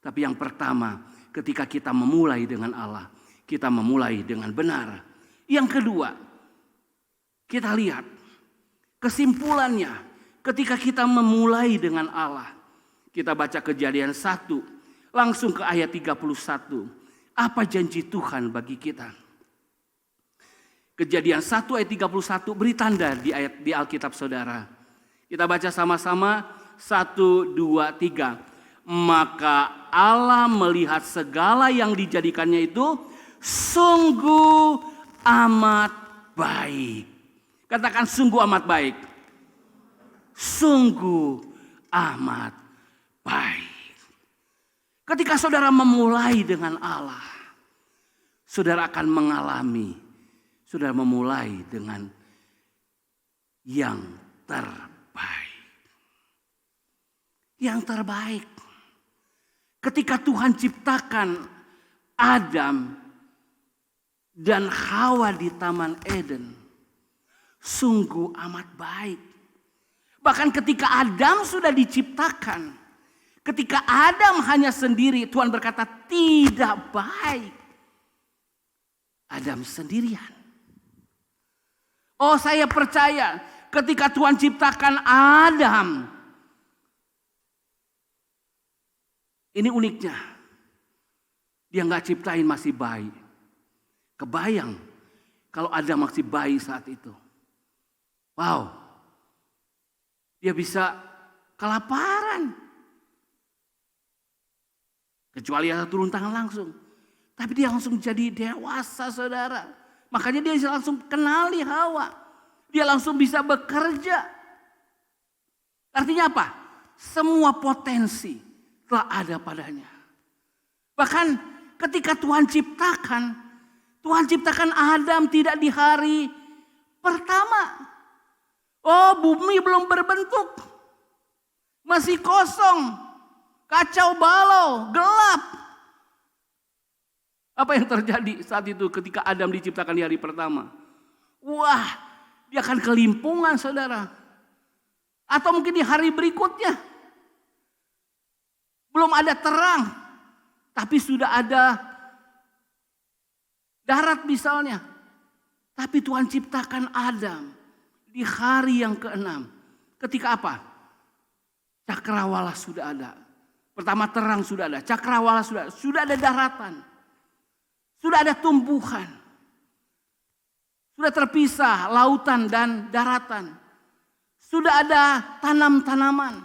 Tapi yang pertama, ketika kita memulai dengan Allah, kita memulai dengan benar. Yang kedua, kita lihat kesimpulannya. Ketika kita memulai dengan Allah, kita baca Kejadian 1, langsung ke ayat 31. Apa janji Tuhan bagi kita? Kejadian 1 ayat 31, beri tanda di Alkitab saudara. Kita baca sama-sama, 1, 2, 3. Maka Allah melihat segala yang dijadikannya itu sungguh amat baik. Katakan sungguh amat baik. Sungguh amat baik. Ketika saudara memulai dengan Allah, saudara akan mengalami, saudara memulai dengan yang terbaik. Yang terbaik. Ketika Tuhan ciptakan Adam dan Hawa di Taman Eden, sungguh amat baik. Bahkan ketika Adam sudah diciptakan, ketika Adam hanya sendiri, Tuhan berkata tidak baik. Adam sendirian. Oh, saya percaya ketika Tuhan ciptakan Adam, ini uniknya, dia nggak ciptain masih bayi. Kebayang kalau Adam masih bayi saat itu. Wow. Dia bisa kelaparan. Kecuali dia turun tangan langsung. Tapi dia langsung jadi dewasa saudara. Makanya dia langsung kenali Hawa. Dia langsung bisa bekerja. Artinya apa? Semua potensi telah ada padanya. Bahkan ketika Tuhan ciptakan Adam tidak di hari pertama. Oh, bumi belum berbentuk. Masih kosong. Kacau balau, gelap. Apa yang terjadi saat itu ketika Adam diciptakan di hari pertama? Wah, dia akan kelimpungan saudara. Atau mungkin di hari berikutnya. Belum ada terang. Tapi sudah ada darat misalnya. Tapi Tuhan ciptakan Adam di hari yang ke-6. Ketika apa? Cakrawala sudah ada. Pertama terang sudah ada. Cakrawala sudah ada daratan. Sudah ada tumbuhan. Sudah terpisah lautan dan daratan. Sudah ada tanam-tanaman.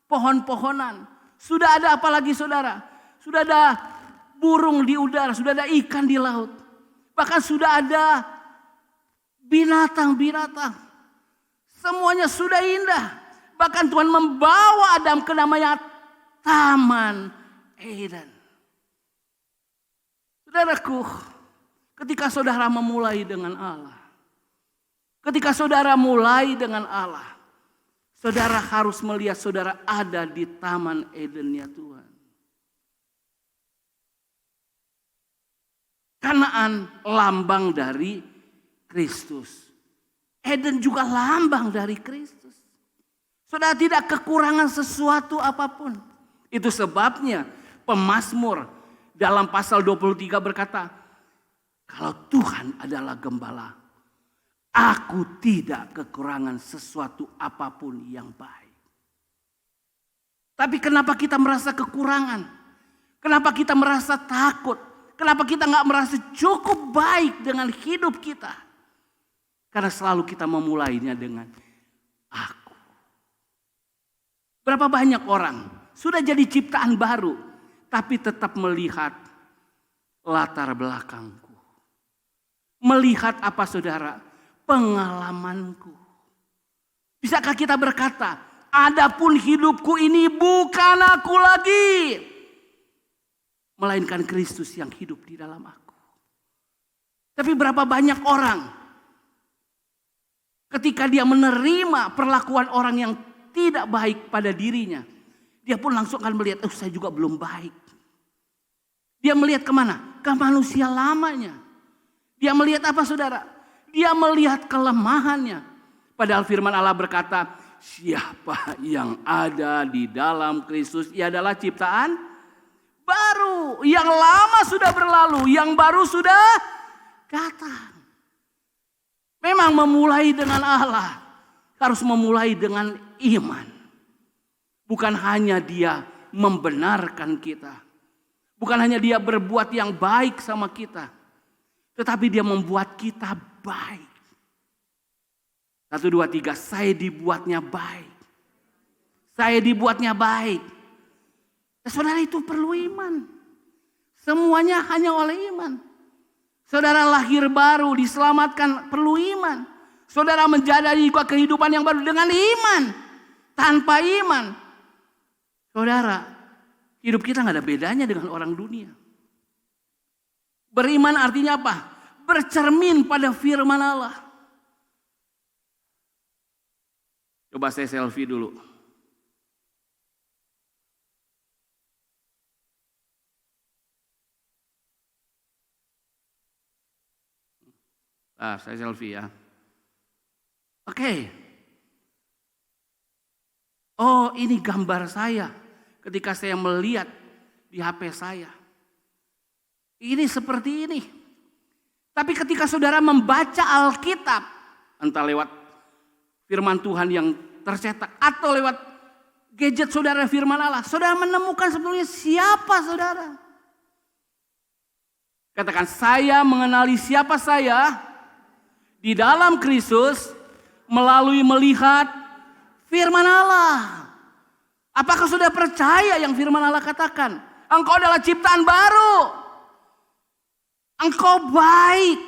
Pohon-pohonan. Sudah ada apa lagi saudara? Sudah ada burung di udara. Sudah ada ikan di laut. Bahkan sudah ada binatang-binatang. Semuanya sudah indah. Bahkan Tuhan membawa Adam ke namanya Taman Eden. Saudaraku, ketika saudara memulai dengan Allah. Ketika saudara mulai dengan Allah. Saudara harus melihat saudara ada di Taman Edennya Tuhan. Kanaan lambang dari Kristus. Eden juga lambang dari Kristus. Saudara tidak kekurangan sesuatu apapun. Itu sebabnya pemazmur dalam pasal 23 berkata, kalau Tuhan adalah gembala, Aku tidak kekurangan sesuatu apapun yang baik. Tapi kenapa kita merasa kekurangan? Kenapa kita merasa takut? Kenapa kita nggak merasa cukup baik dengan hidup kita? Karena selalu kita memulainya dengan aku. Berapa banyak orang sudah jadi ciptaan baru, tapi tetap melihat latar belakangku. Melihat apa saudara? Pengalamanku. Bisakah kita berkata, adapun hidupku ini bukan aku lagi, melainkan Kristus yang hidup di dalam aku. Tapi berapa banyak orang ketika dia menerima perlakuan orang yang tidak baik pada dirinya, dia pun langsung akan melihat, saya juga belum baik. Dia melihat kemana? Ke manusia lamanya. Dia melihat apa saudara? Dia melihat kelemahannya. Padahal firman Allah berkata, siapa yang ada di dalam Kristus, ia adalah ciptaan baru. Yang lama sudah berlalu, yang baru sudah datang. Memang memulai dengan Allah harus memulai dengan iman. Bukan hanya dia membenarkan kita. Bukan hanya dia berbuat yang baik sama kita. Tetapi dia membuat kita baik. 1, 2, 3, saya dibuatnya baik. Saya dibuatnya baik. Saudara, itu perlu iman. Semuanya hanya oleh iman. Saudara lahir baru, diselamatkan, perlu iman. Saudara menjalani juga kehidupan yang baru dengan iman. Tanpa iman, saudara, hidup kita gak ada bedanya dengan orang dunia. Beriman artinya apa? Bercermin pada firman Allah. Coba saya selfie dulu. Saya selfie ya. Oke. Oh, ini gambar saya ketika saya melihat di HP saya. Ini seperti ini. Tapi ketika saudara membaca Alkitab, entah lewat firman Tuhan yang tercetak atau lewat gadget saudara firman Allah, saudara menemukan sebetulnya siapa saudara. Katakan, saya mengenali siapa saya di dalam Kristus melalui melihat firman Allah. Apakah sudah percaya yang firman Allah katakan? Engkau adalah ciptaan baru. Engkau baik.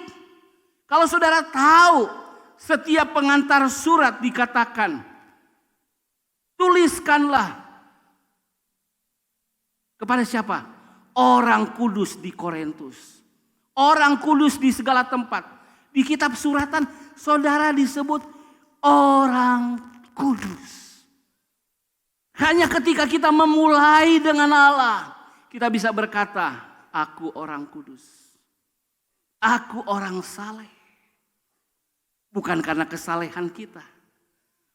Kalau saudara tahu, setiap pengantar surat dikatakan, tuliskanlah kepada siapa? Orang kudus di Korintus. Orang kudus di segala tempat. Di kitab suratan, saudara disebut orang kudus. Hanya ketika kita memulai dengan Allah, kita bisa berkata, aku orang kudus. Aku orang saleh. Bukan karena kesalehan kita.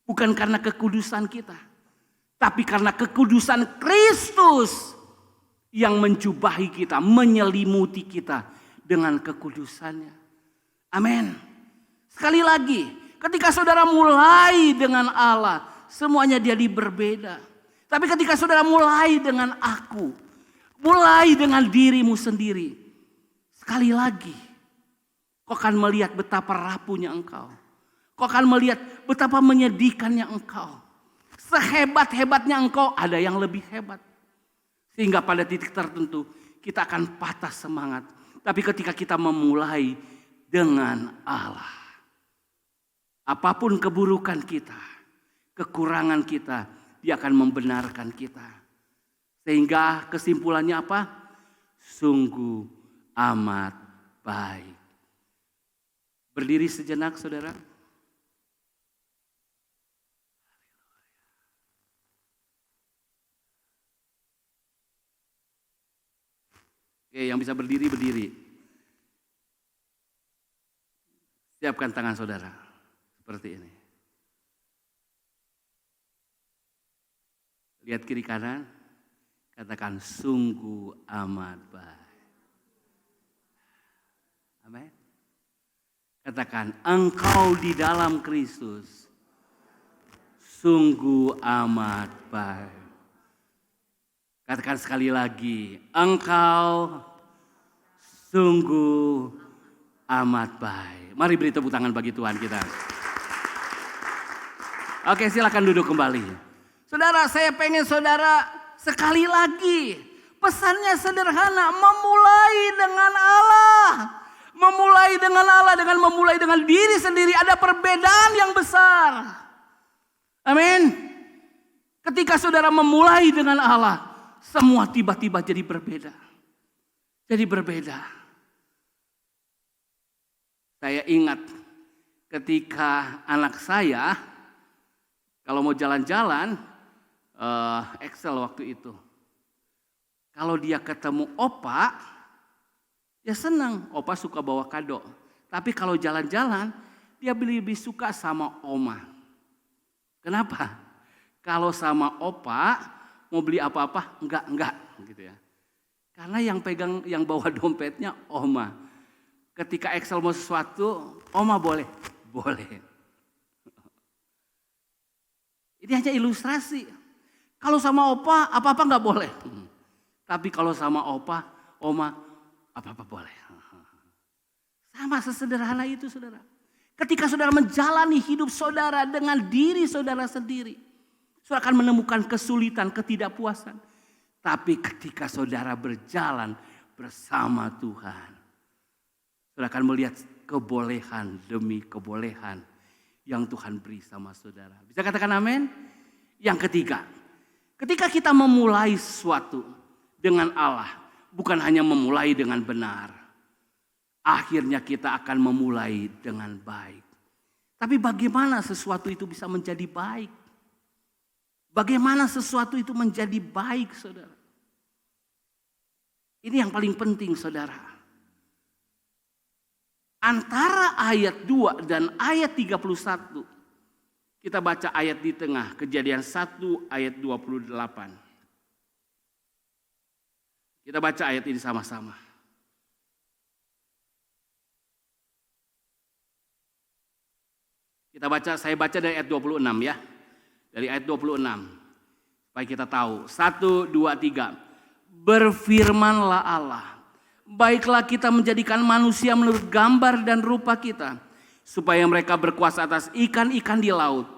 Bukan karena kekudusan kita. Tapi karena kekudusan Kristus yang menjubahi kita, menyelimuti kita dengan kekudusannya. Amin. Sekali lagi, ketika saudara mulai dengan Allah, semuanya jadi berbeda. Tapi ketika saudara mulai dengan aku, mulai dengan dirimu sendiri, sekali lagi, kau akan melihat betapa rapuhnya engkau. Kau akan melihat betapa menyedihkannya engkau. Sehebat-hebatnya engkau, ada yang lebih hebat. Sehingga pada titik tertentu kita akan patah semangat. Tapi ketika kita memulai dengan Allah, apapun keburukan kita, kekurangan kita, dia akan membenarkan kita. Sehingga kesimpulannya apa? Sungguh amat baik. Berdiri sejenak saudara. Oke, yang bisa berdiri, berdiri. Siapkan tangan saudara. Seperti ini. Lihat kiri kanan. Katakan sungguh amat baik. Amin. Katakan, engkau di dalam Kristus sungguh amat baik. Katakan sekali lagi, engkau sungguh amat baik. Mari beri tepuk tangan bagi Tuhan kita. Oke, silakan duduk kembali. Saudara, saya pengen saudara sekali lagi. Pesannya sederhana, memulai dengan Allah. Memulai dengan Allah, dengan memulai dengan diri sendiri ada perbedaan yang besar. Amin. Ketika saudara memulai dengan Allah, semua tiba-tiba jadi berbeda. Jadi berbeda. Saya ingat ketika anak saya, kalau mau jalan-jalan, Excel waktu itu. Kalau dia ketemu opa, ya senang, opa suka bawa kado. Tapi kalau jalan-jalan, dia lebih suka sama oma. Kenapa? Kalau sama opa, mau beli apa-apa, enggak gitu ya. Karena yang bawa dompetnya oma. Ketika Excel mau sesuatu, oma boleh. Ini hanya ilustrasi. Kalau sama opa, apa-apa enggak boleh. Tapi kalau sama opa, oma, apa-apa boleh. Sama sesederhana itu saudara. Ketika saudara menjalani hidup saudara dengan diri saudara sendiri, saudara akan menemukan kesulitan, ketidakpuasan. Tapi ketika saudara berjalan bersama Tuhan, saudara akan melihat kebolehan demi kebolehan yang Tuhan beri sama saudara. Bisa katakan amin? Yang ketiga, ketika kita memulai sesuatu dengan Allah, bukan hanya memulai dengan benar. Akhirnya kita akan memulai dengan baik. Tapi bagaimana sesuatu itu bisa menjadi baik? Bagaimana sesuatu itu menjadi baik, saudara? Ini yang paling penting, saudara. Antara ayat 2 dan ayat 31. Kita baca ayat di tengah, Kejadian 1 ayat 28. Kita baca ayat ini sama-sama. Saya baca dari ayat 26 ya. Dari ayat 26. Supaya kita tahu. 1, 2, 3. Berfirmanlah Allah. Baiklah kita menjadikan manusia menurut gambar dan rupa kita. Supaya mereka berkuasa atas ikan-ikan di laut.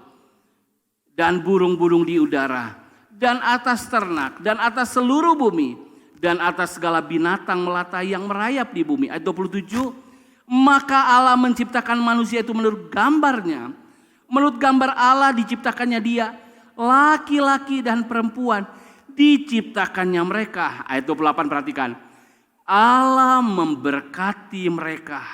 Dan burung-burung di udara. Dan atas ternak. Dan atas seluruh bumi. Dan atas segala binatang melata yang merayap di bumi. Ayat 27. Maka Allah menciptakan manusia itu menurut gambarnya. Menurut gambar Allah diciptakannya dia. Laki-laki dan perempuan diciptakannya mereka. Ayat 28 perhatikan. Allah memberkati mereka.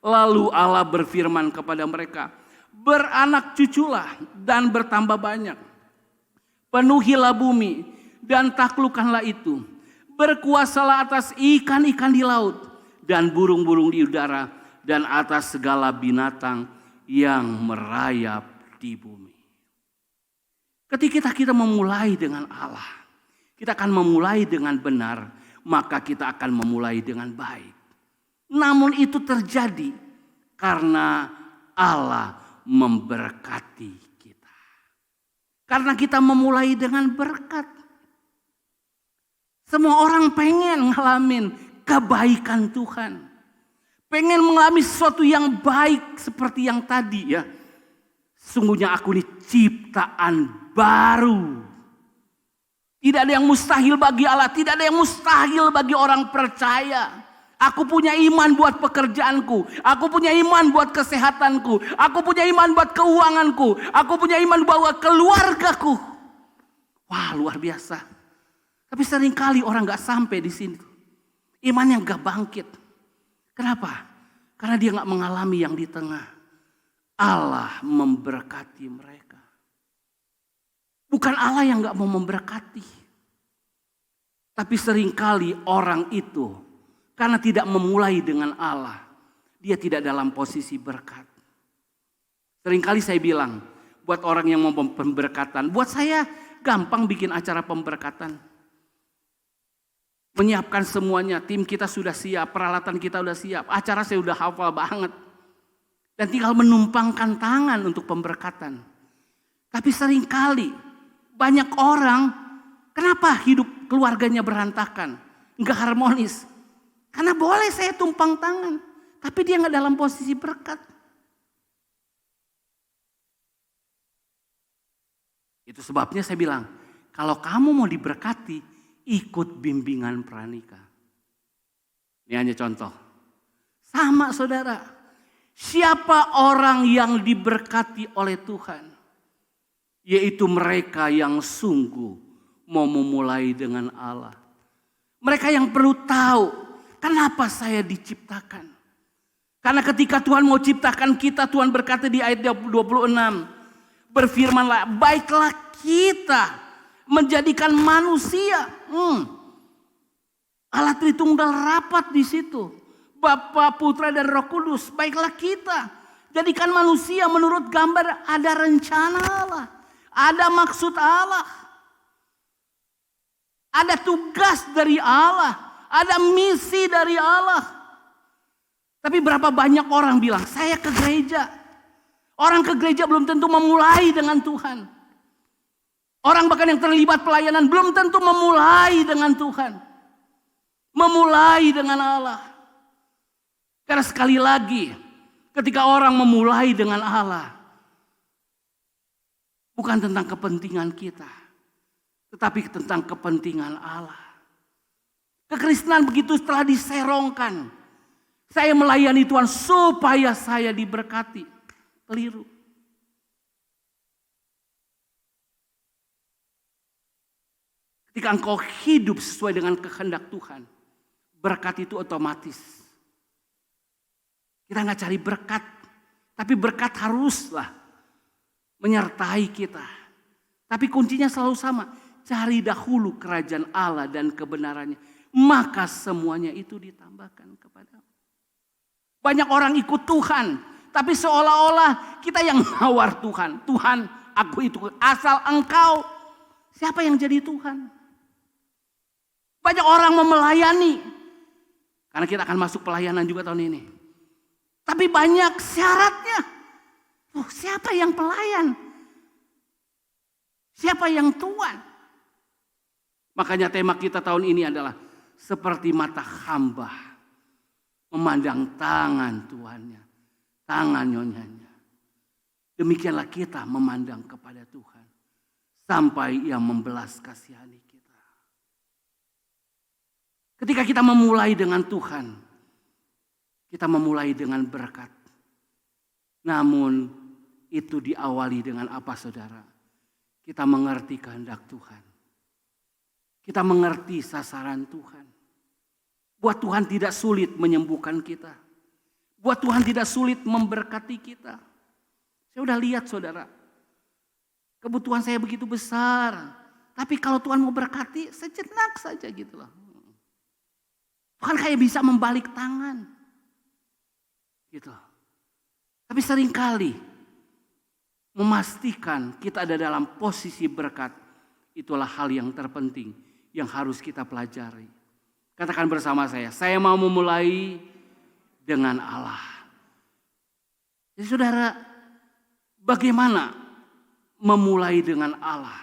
Lalu Allah berfirman kepada mereka. Beranak cuculah dan bertambah banyak. Penuhilah bumi dan taklukkanlah itu. Berkuasalah atas ikan-ikan di laut. Dan burung-burung di udara, dan atas segala binatang yang merayap di bumi. Ketika kita memulai dengan Allah, kita akan memulai dengan benar, maka kita akan memulai dengan baik. Namun itu terjadi karena Allah memberkati kita. Karena kita memulai dengan berkat. Semua orang pengen ngalamin kebaikan Tuhan. Pengen mengalami sesuatu yang baik seperti yang tadi ya. Sungguhnya aku ini ciptaan baru. Tidak ada yang mustahil bagi Allah. Tidak ada yang mustahil bagi orang percaya. Aku punya iman buat pekerjaanku. Aku punya iman buat kesehatanku. Aku punya iman buat keuanganku. Aku punya iman buat keluargaku. Wah, luar biasa. Tapi seringkali orang gak sampai di sini. Imannya gak bangkit. Kenapa? Karena dia gak mengalami yang di tengah. Allah memberkati mereka. Bukan Allah yang gak mau memberkati. Tapi seringkali orang itu karena tidak memulai dengan Allah, dia tidak dalam posisi berkat. Seringkali saya bilang buat orang yang mau pemberkatan, buat saya gampang bikin acara pemberkatan. Menyiapkan semuanya, tim kita sudah siap, peralatan kita sudah siap, acara saya sudah hafal banget. dan tinggal menumpangkan tangan untuk pemberkatan. Tapi seringkali banyak orang, kenapa hidup keluarganya berantakan, nggak harmonis? Karena boleh saya tumpang tangan, tapi dia nggak dalam posisi berkat. Itu sebabnya saya bilang, kalau kamu mau diberkati, ikut bimbingan pranikah. Ini hanya contoh. Sama saudara, siapa orang yang diberkati oleh Tuhan? Yaitu mereka yang sungguh mau memulai dengan Allah. Mereka yang perlu tahu, kenapa saya diciptakan. Karena ketika Tuhan mau ciptakan kita, Tuhan berkata di ayat 26, berfirmanlah, baiklah kita menjadikan manusia. Allah Tritunggal rapat di situ. Bapa, Putra dan Roh Kudus, baiklah kita jadikan manusia menurut gambar, ada rencana Allah, ada maksud Allah, ada tugas dari Allah, ada misi dari Allah. Tapi berapa banyak orang bilang, saya ke gereja. Orang ke gereja belum tentu memulai dengan Tuhan. Orang bahkan yang terlibat pelayanan belum tentu memulai dengan Tuhan. Memulai dengan Allah. Karena sekali lagi, ketika orang memulai dengan Allah, bukan tentang kepentingan kita, tetapi tentang kepentingan Allah. Kekristenan begitu telah diserongkan. Saya melayani Tuhan supaya saya diberkati. Keliru. Ketika engkau hidup sesuai dengan kehendak Tuhan, berkat itu otomatis. Kita nggak cari berkat, tapi berkat haruslah menyertai kita. Tapi kuncinya selalu sama, cari dahulu kerajaan Allah dan kebenarannya, maka semuanya itu ditambahkan kepadamu. Banyak orang ikut Tuhan, tapi seolah-olah kita yang nawar Tuhan. Tuhan, aku itu asal engkau. Siapa yang jadi Tuhan? Banyak orang mau melayani. Karena kita akan masuk pelayanan juga tahun ini. Tapi banyak syaratnya. Siapa yang pelayan? Siapa yang tuan? Makanya tema kita tahun ini adalah seperti mata hamba memandang tangan tuannya, tangan nyonyanya. Demikianlah kita memandang kepada Tuhan sampai Ia membelas kasihani kita. Ketika kita memulai dengan Tuhan, kita memulai dengan berkat. Namun itu diawali dengan apa saudara? Kita mengerti kehendak Tuhan. Kita mengerti sasaran Tuhan. Buat Tuhan tidak sulit menyembuhkan kita. Buat Tuhan tidak sulit memberkati kita. Saya udah lihat saudara. Kebutuhan saya begitu besar. Tapi kalau Tuhan mau berkati sejenak saja gitu loh. Tuhan kayak bisa membalik tangan. Gitu. Tapi seringkali memastikan kita ada dalam posisi berkat, itulah hal yang terpenting yang harus kita pelajari. Katakan bersama saya mau memulai dengan Allah. Jadi saudara, bagaimana memulai dengan Allah?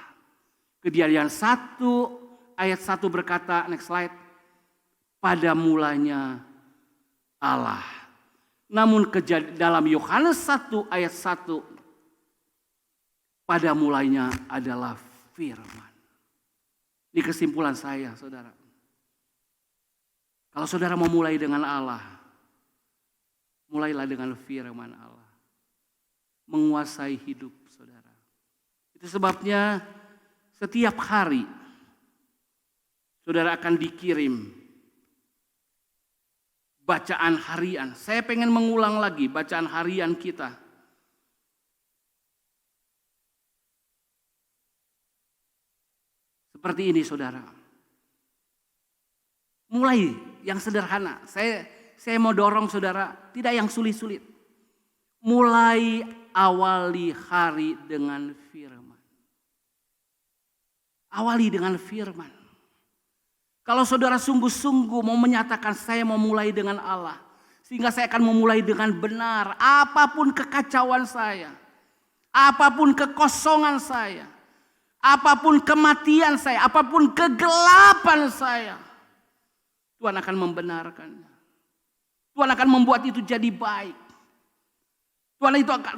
Kejadian 1 ayat 1 berkata, next slide, pada mulanya Allah. Namun dalam Yohanes 1 ayat 1, pada mulanya adalah firman. Ini kesimpulan saya saudara. Kalau saudara mau mulai dengan Allah, mulailah dengan firman Allah. Menguasai hidup saudara. Itu sebabnya setiap hari saudara akan dikirim bacaan harian. Saya pengen mengulang lagi bacaan harian kita. Seperti ini saudara. Mulai yang sederhana. Saya mau dorong saudara, tidak yang sulit-sulit. Mulai awali hari dengan firman. Awali dengan firman. Kalau saudara sungguh-sungguh mau menyatakan saya mau mulai dengan Allah. Sehingga saya akan memulai dengan benar. Apapun kekacauan saya, apapun kekosongan saya, apapun kematian saya, apapun kegelapan saya, Tuhan akan membenarkannya. Tuhan akan membuat itu jadi baik.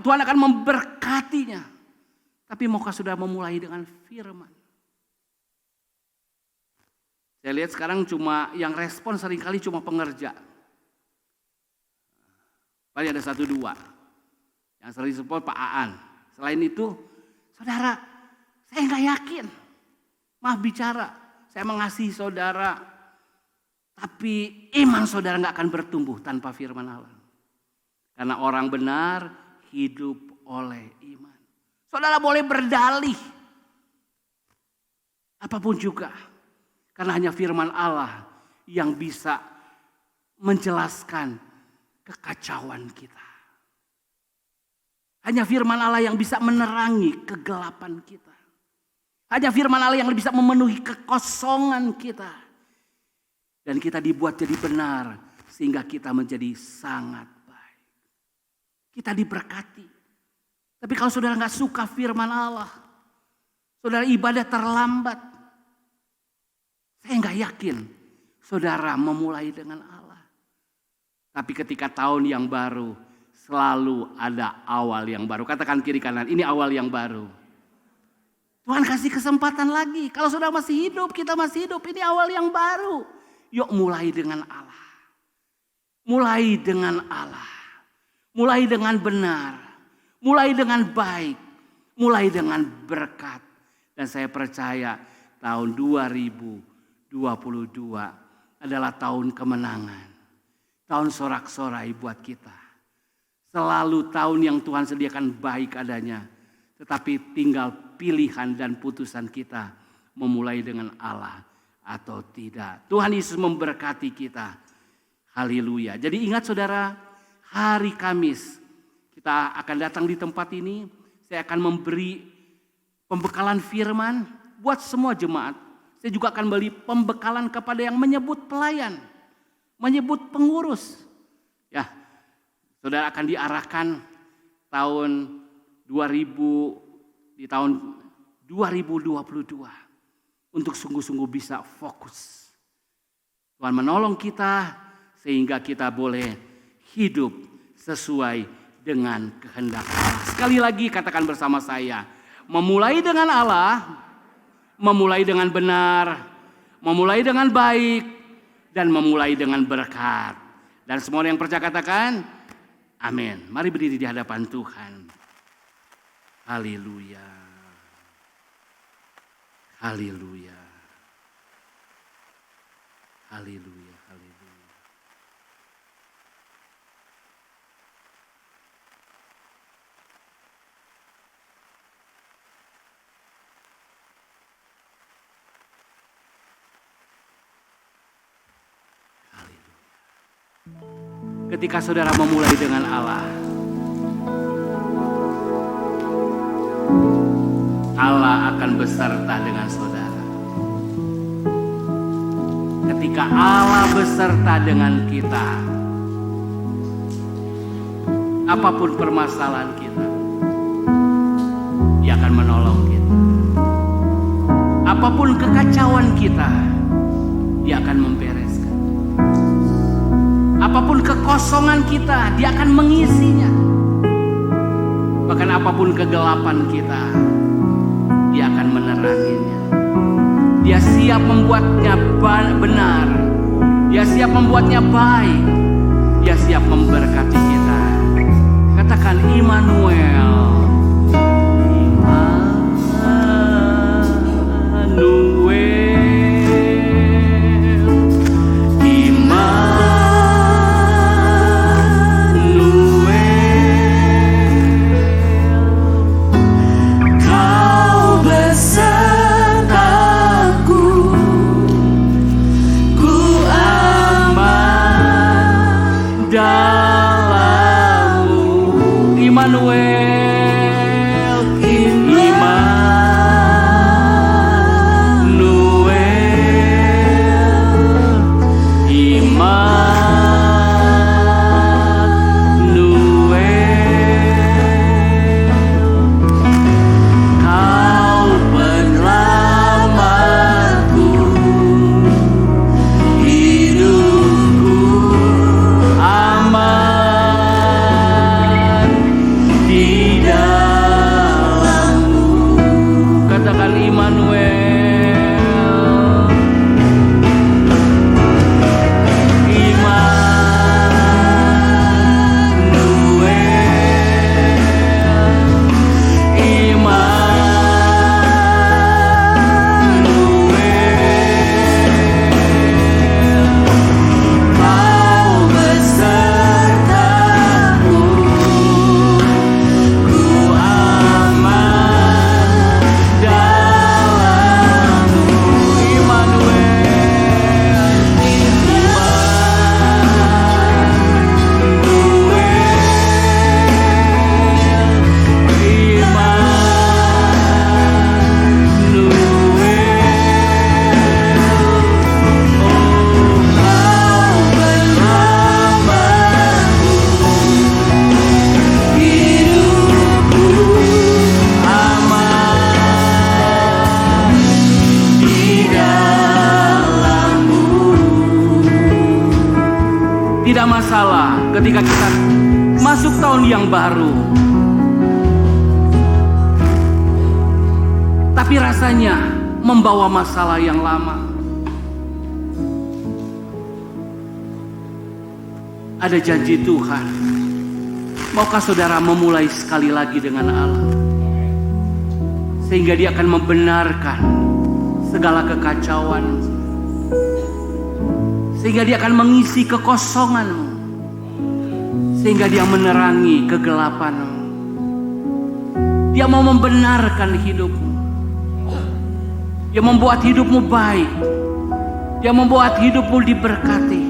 Tuhan akan memberkatinya. Tapi maukah saudara memulai dengan firman? Saya lihat sekarang cuma yang respon seringkali cuma pengerja. Paling ada 1-2. Yang sering support Pak Aan. Selain itu, saudara, saya nggak yakin. Maaf bicara, saya mengasihi saudara. Tapi iman saudara nggak akan bertumbuh tanpa firman Allah. Karena orang benar hidup oleh iman. Saudara boleh berdalih. Apapun juga. Karena hanya firman Allah yang bisa menjelaskan kekacauan kita. Hanya firman Allah yang bisa menerangi kegelapan kita. Hanya firman Allah yang bisa memenuhi kekosongan kita. Dan kita dibuat jadi benar sehingga kita menjadi sangat baik. Kita diberkati. Tapi kalau saudara gak suka firman Allah, saudara ibadah terlambat, saya gak yakin saudara memulai dengan Allah. Tapi ketika tahun yang baru, selalu ada awal yang baru. Katakan kiri kanan, ini awal yang baru. Tuhan kasih kesempatan lagi. Kalau saudara masih hidup, kita masih hidup, ini awal yang baru. Yuk mulai dengan Allah. Mulai dengan Allah. Mulai dengan benar. Mulai dengan baik. Mulai dengan berkat. Dan saya percaya tahun 2022 adalah tahun kemenangan. Tahun sorak-sorai buat kita. Selalu tahun yang Tuhan sediakan baik adanya. Tetapi tinggal pilihan dan putusan kita memulai dengan Allah atau tidak. Tuhan Yesus memberkati kita. Haleluya. Jadi ingat saudara, hari Kamis kita akan datang di tempat ini. Saya akan memberi pembekalan firman buat semua jemaat. Saya juga akan beri pembekalan kepada yang menyebut pelayan, menyebut pengurus. Ya, saudara akan diarahkan di tahun 2022 untuk sungguh-sungguh bisa fokus. Tuhan menolong kita sehingga kita boleh hidup sesuai dengan kehendak Allah. Sekali lagi katakan bersama saya, memulai dengan Allah, memulai dengan benar, memulai dengan baik, dan memulai dengan berkat. Dan semua yang percaya katakan, amin. Mari berdiri di hadapan Tuhan. Haleluya. Haleluya. Haleluya. Haleluya. Ketika saudara memulai dengan Allah, Allah akan beserta dengan saudara. Ketika Allah beserta dengan kita, apapun permasalahan kita, Dia akan menolong kita. Apapun kekacauan kita, Dia akan membereskan. Apapun kekosongan kita, Dia akan mengisinya. Bahkan apapun kegelapan kita, Dia akan meneranginya. Dia siap membuatnya benar. Dia siap membuatnya baik. Dia siap memberkati kita. Katakan Immanuel. Immanuel. Tidak masalah ketika kita masuk tahun yang baru. Tapi rasanya membawa masalah yang lama. Ada janji Tuhan. Maukah saudara memulai sekali lagi dengan Allah? Sehingga Dia akan membenarkan segala kekacauan. Sehingga Dia akan mengisi kekosonganmu. Sehingga Dia menerangi kegelapanmu. Dia mau membenarkan hidupmu. Dia membuat hidupmu baik. Dia membuat hidupmu diberkati.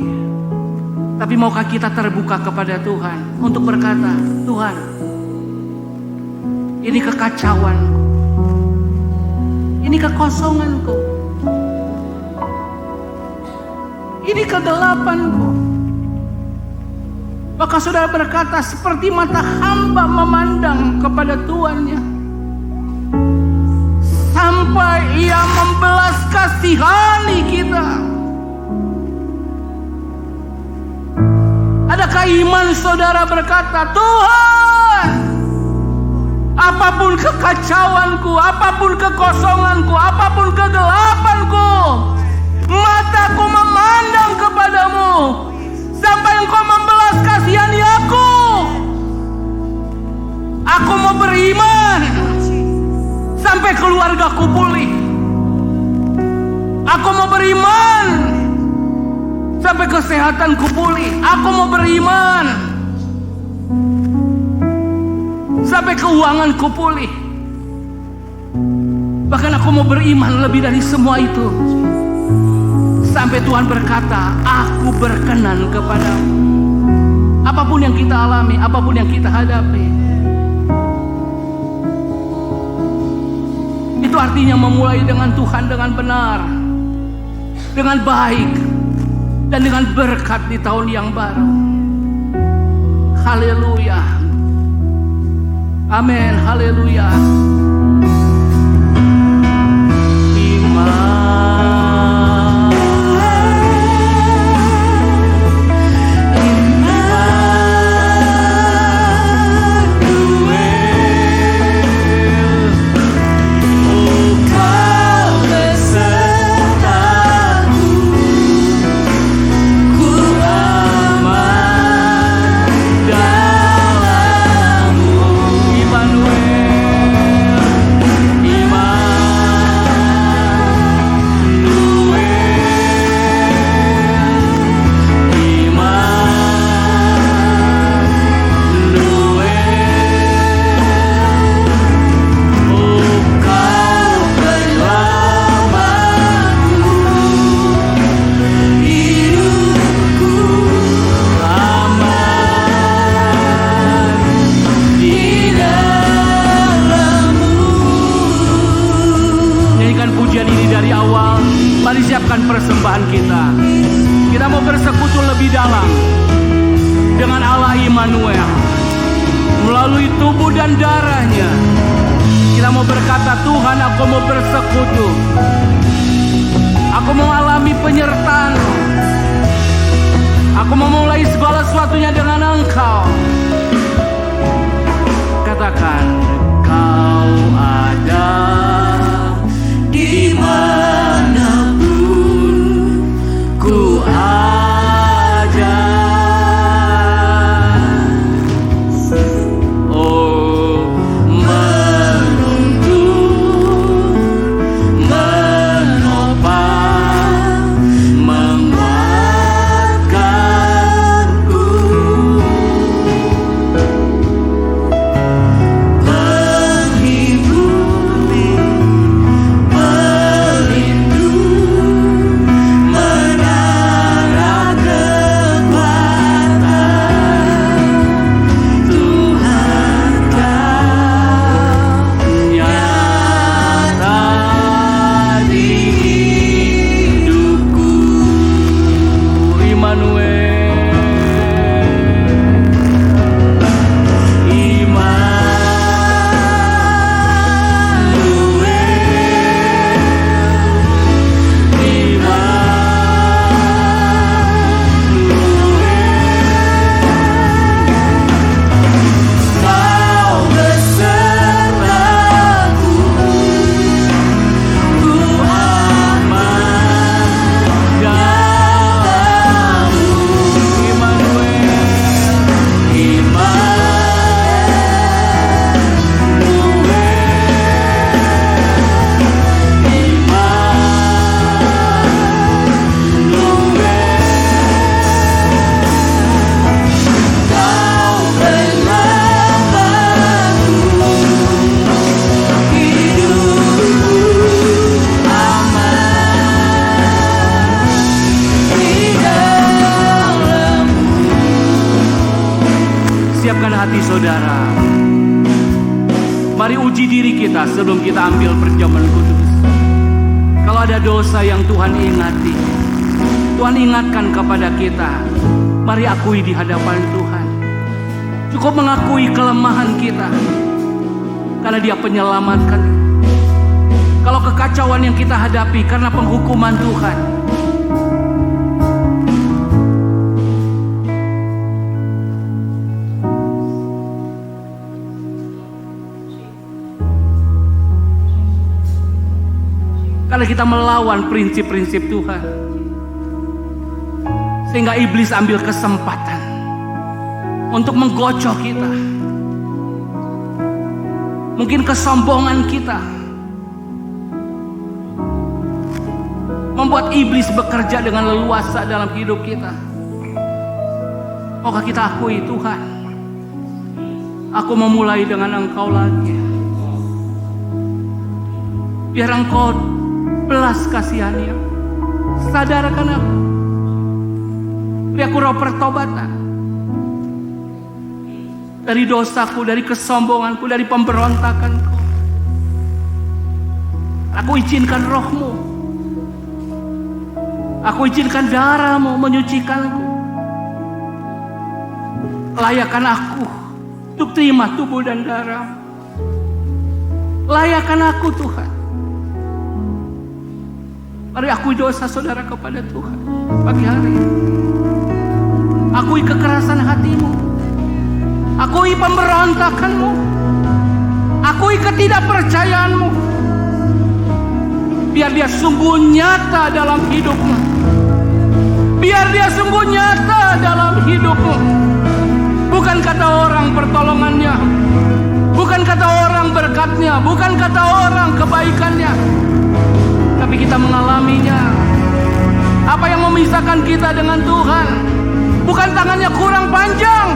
Tapi maukah kita terbuka kepada Tuhan untuk berkata, Tuhan, ini kekacauanku. Ini kekosonganku. Ini kegelapanku. Maka saudara berkata, seperti mata hamba memandang kepada tuannya, sampai Ia membelas kasihani kita. Adakah iman saudara berkata, Tuhan, apapun kekacauanku, apapun kekosonganku, apapun kegelapanku, mataku memandang kepadamu sampai Engkau membelas kasihani aku. Aku mau beriman sampai keluargaku pulih. Aku mau beriman sampai kesehatanku pulih. Aku mau beriman sampai keuanganku pulih. Bahkan aku mau beriman lebih dari semua itu, sampai Tuhan berkata, aku berkenan kepadamu. Apapun yang kita alami, apapun yang kita hadapi, itu artinya memulai dengan Tuhan dengan benar, dengan baik, dan dengan berkat di tahun yang baru. Haleluya. Amin. Haleluya. Mari siapkan persembahan kita. Kita mau bersekutu lebih dalam dengan Allah Immanuel. Melalui tubuh dan darahnya, kita mau berkata, Tuhan, aku mau bersekutu. Aku mau alami penyertaan. Aku mau mulai segala sesuatunya dengan Engkau. Katakan, Kau ada di manapun ku ada. Oh, menuntun, menopang, menguatkanku. hati saudara. Mari uji diri kita sebelum kita ambil perjamuan kudus. Kalau ada dosa yang Tuhan ingati, Tuhan ingatkan kepada kita, mari akui di hadapan Tuhan. Cukup mengakui kelemahan kita, karena Dia penyelamat kan. Kalau kekacauan yang kita hadapi karena penghukuman Tuhan, karena kita melawan prinsip-prinsip Tuhan, sehingga iblis ambil kesempatan untuk menggocok kita. Mungkin kesombongan kita membuat iblis bekerja dengan leluasa dalam hidup kita. Maukah kita akui, Tuhan, aku memulai dengan Engkau lagi. Biar Engkau belas kasihannya, sadarkan aku. Beri aku roh pertobatan dari dosaku, dari kesombonganku, dari pemberontakanku. Aku izinkan rohmu, aku izinkan darahmu menyucikanku. Layakkan aku untuk terima tubuh dan darah. Layakkan aku, Tuhan. Mari akui dosa saudara kepada Tuhan pagi hari ini. Akui kekerasan hatimu, akui pemberontakanmu, akui ketidakpercayaanmu. Biar dia sungguh nyata dalam hidupmu. Biar dia sungguh nyata dalam hidupmu. Bukan kata orang pertolongannya, bukan kata orang berkatnya, bukan kata orang kebaikannya, tapi kita mengalaminya. Apa yang memisahkan kita dengan Tuhan bukan tangannya kurang panjang,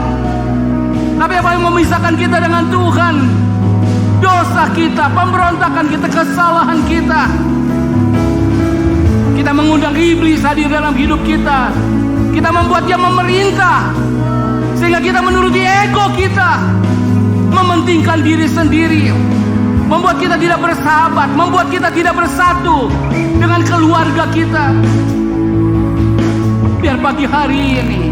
tapi apa yang memisahkan kita dengan Tuhan? Dosa kita, pemberontakan kita, kesalahan kita. Kita mengundang iblis hadir dalam hidup kita. Kita membuat dia memerintah, sehingga kita menuruti ego kita, mementingkan diri sendiri, membuat kita tidak bersahabat, membuat kita tidak bersatu dengan keluarga kita. Biar pagi hari ini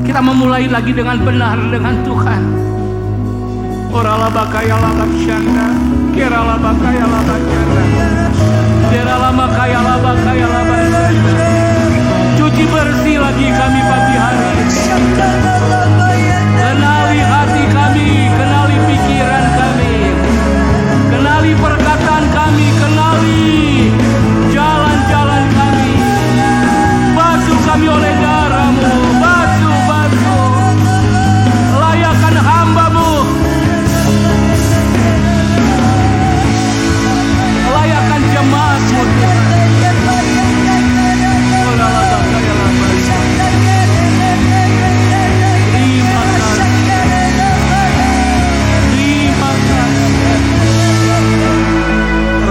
kita memulai lagi dengan benar dengan Tuhan. Orala bakaya laba syanda, kerala bakaya laba syanda, derala makaya laba kaya laba syanda. Cuci bersih lagi kami pagi hari ini. Kenali hati kami, kenali pikiran kami, kenali perkataan kami, kenali jalan-jalan kami. Basuh kami oleh darah-Mu, basuh. Layakkan hamba-Mu, layakkan jemaat-Mu, Tuhan.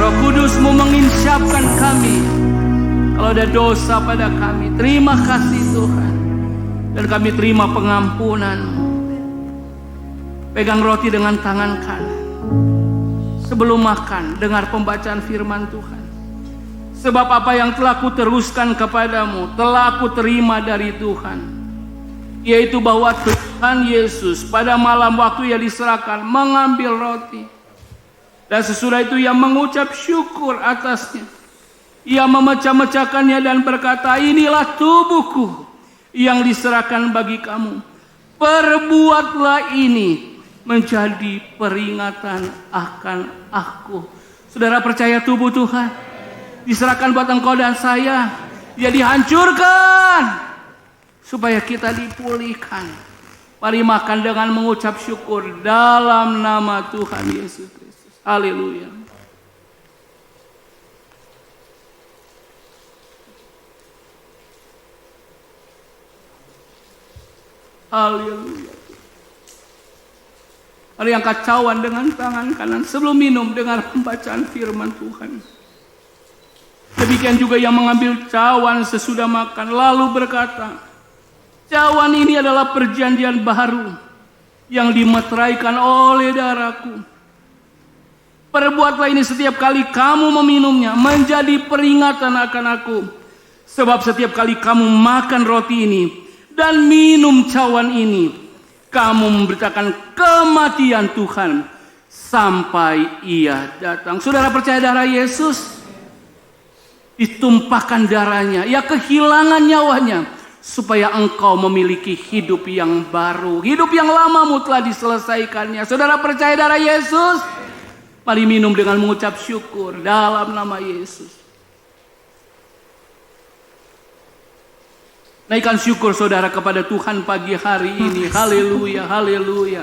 Roh Kudus-Mu menginsapkan kami kalau ada dosa pada kami. Terima kasih Tuhan, dan kami terima pengampunan-Mu. Pegang roti dengan tangan kanan. Sebelum makan, dengar pembacaan firman Tuhan. Sebab apa yang telah kuteruskan kepadamu telah aku terima dari Tuhan, yaitu bahwa Tuhan Yesus pada malam waktu Ia diserahkan mengambil roti, dan sesudah itu Ia mengucap syukur atasnya. Ia memecah-mecahkannya dan berkata, inilah tubuhku yang diserahkan bagi kamu. Perbuatlah ini menjadi peringatan akan aku. Saudara percaya tubuh Tuhan diserahkan buat engkau dan saya. Dia dihancurkan supaya kita dipulihkan. Mari makan dengan mengucap syukur dalam nama Tuhan Yesus Kristus. Haleluya. Haleluya. Mari angkat cawan dengan tangan kanan. Sebelum minum, dengar pembacaan firman Tuhan. Demikian juga yang mengambil cawan sesudah makan, lalu berkata, cawan ini adalah perjanjian baru yang dimeteraikan oleh darahku. Perbuatlah ini setiap kali kamu meminumnya, menjadi peringatan akan aku. Sebab setiap kali kamu makan roti ini dan minum cawan ini, kamu memberitakan kematian Tuhan sampai Ia datang. Saudara percaya darah Yesus? Ditumpahkan darahnya, Ia kehilangan nyawanya supaya engkau memiliki hidup yang baru. Hidup yang lamamu telah diselesaikannya. Saudara percaya darah Yesus? Mari minum dengan mengucap syukur dalam nama Yesus. Naikkan syukur saudara kepada Tuhan pagi hari ini. Haleluya, haleluya.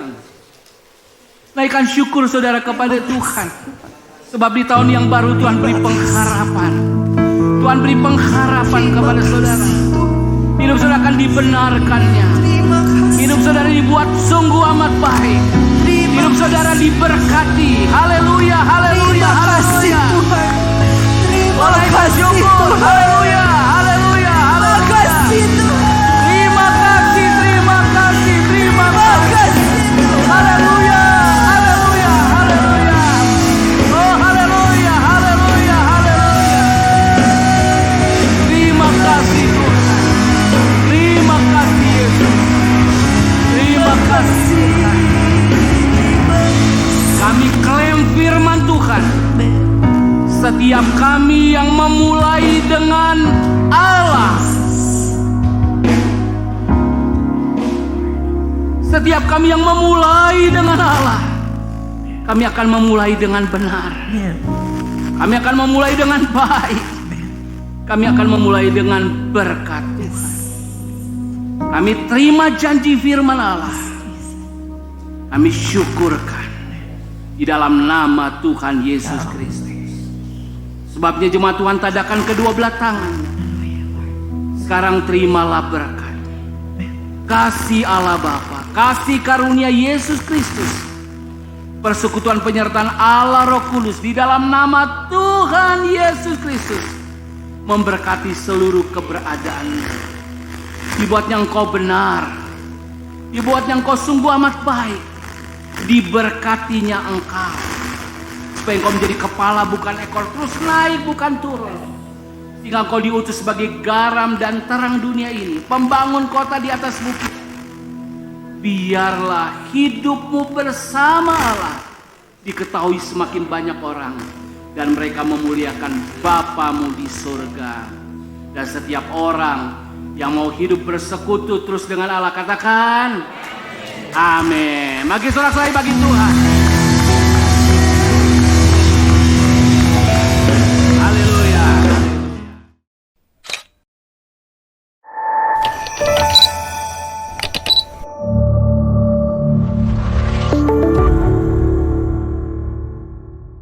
Naikkan syukur saudara kepada Tuhan. Sebab di tahun yang baru Tuhan beri pengharapan. Tuhan beri pengharapan kepada saudara. Hidup saudara akan dibenarkannya. Hidup saudara dibuat sungguh amat baik. Hidup saudara diberkati. Haleluya, haleluya, haleluya. Naikkan syukur. Haleluya, haleluya, haleluya. Terima kasih, terima kasih, terima kasih. Haleluya, haleluya, haleluya. Oh, haleluya, haleluya, haleluya. Terima kasih Tuhan. Terima kasih Yesus. Terima kasih Tuhan. Kami klaim firman Tuhan. Setiap kami yang memulai dengan Allah, setiap kami yang memulai dengan Allah, kami akan memulai dengan benar. Kami akan memulai dengan baik. Kami akan memulai dengan berkat Tuhan. Kami terima janji firman Allah. Kami syukurkan di dalam nama Tuhan Yesus Kristus. Sebabnya jemaat Tuhan tadakan kedua belah tangan. Sekarang terimalah berkat. Kasih Allah Bapa, kasih karunia Yesus Kristus, persekutuan penyertaan Allah Roh Kudus di dalam nama Tuhan Yesus Kristus memberkati seluruh keberadaanmu. Dibuatnya engkau benar, dibuatnya engkau sungguh amat baik, diberkatinya engkau supaya engkau menjadi kepala bukan ekor, terus naik bukan turun, sehingga engkau diutus sebagai garam dan terang dunia ini, pembangun kota di atas bukit. Biarlah hidupmu bersama Allah diketahui semakin banyak orang, dan mereka memuliakan Bapamu di surga. Dan setiap orang yang mau hidup bersekutu terus dengan Allah, katakan amin. Bagi sorak-sorai bagi Tuhan.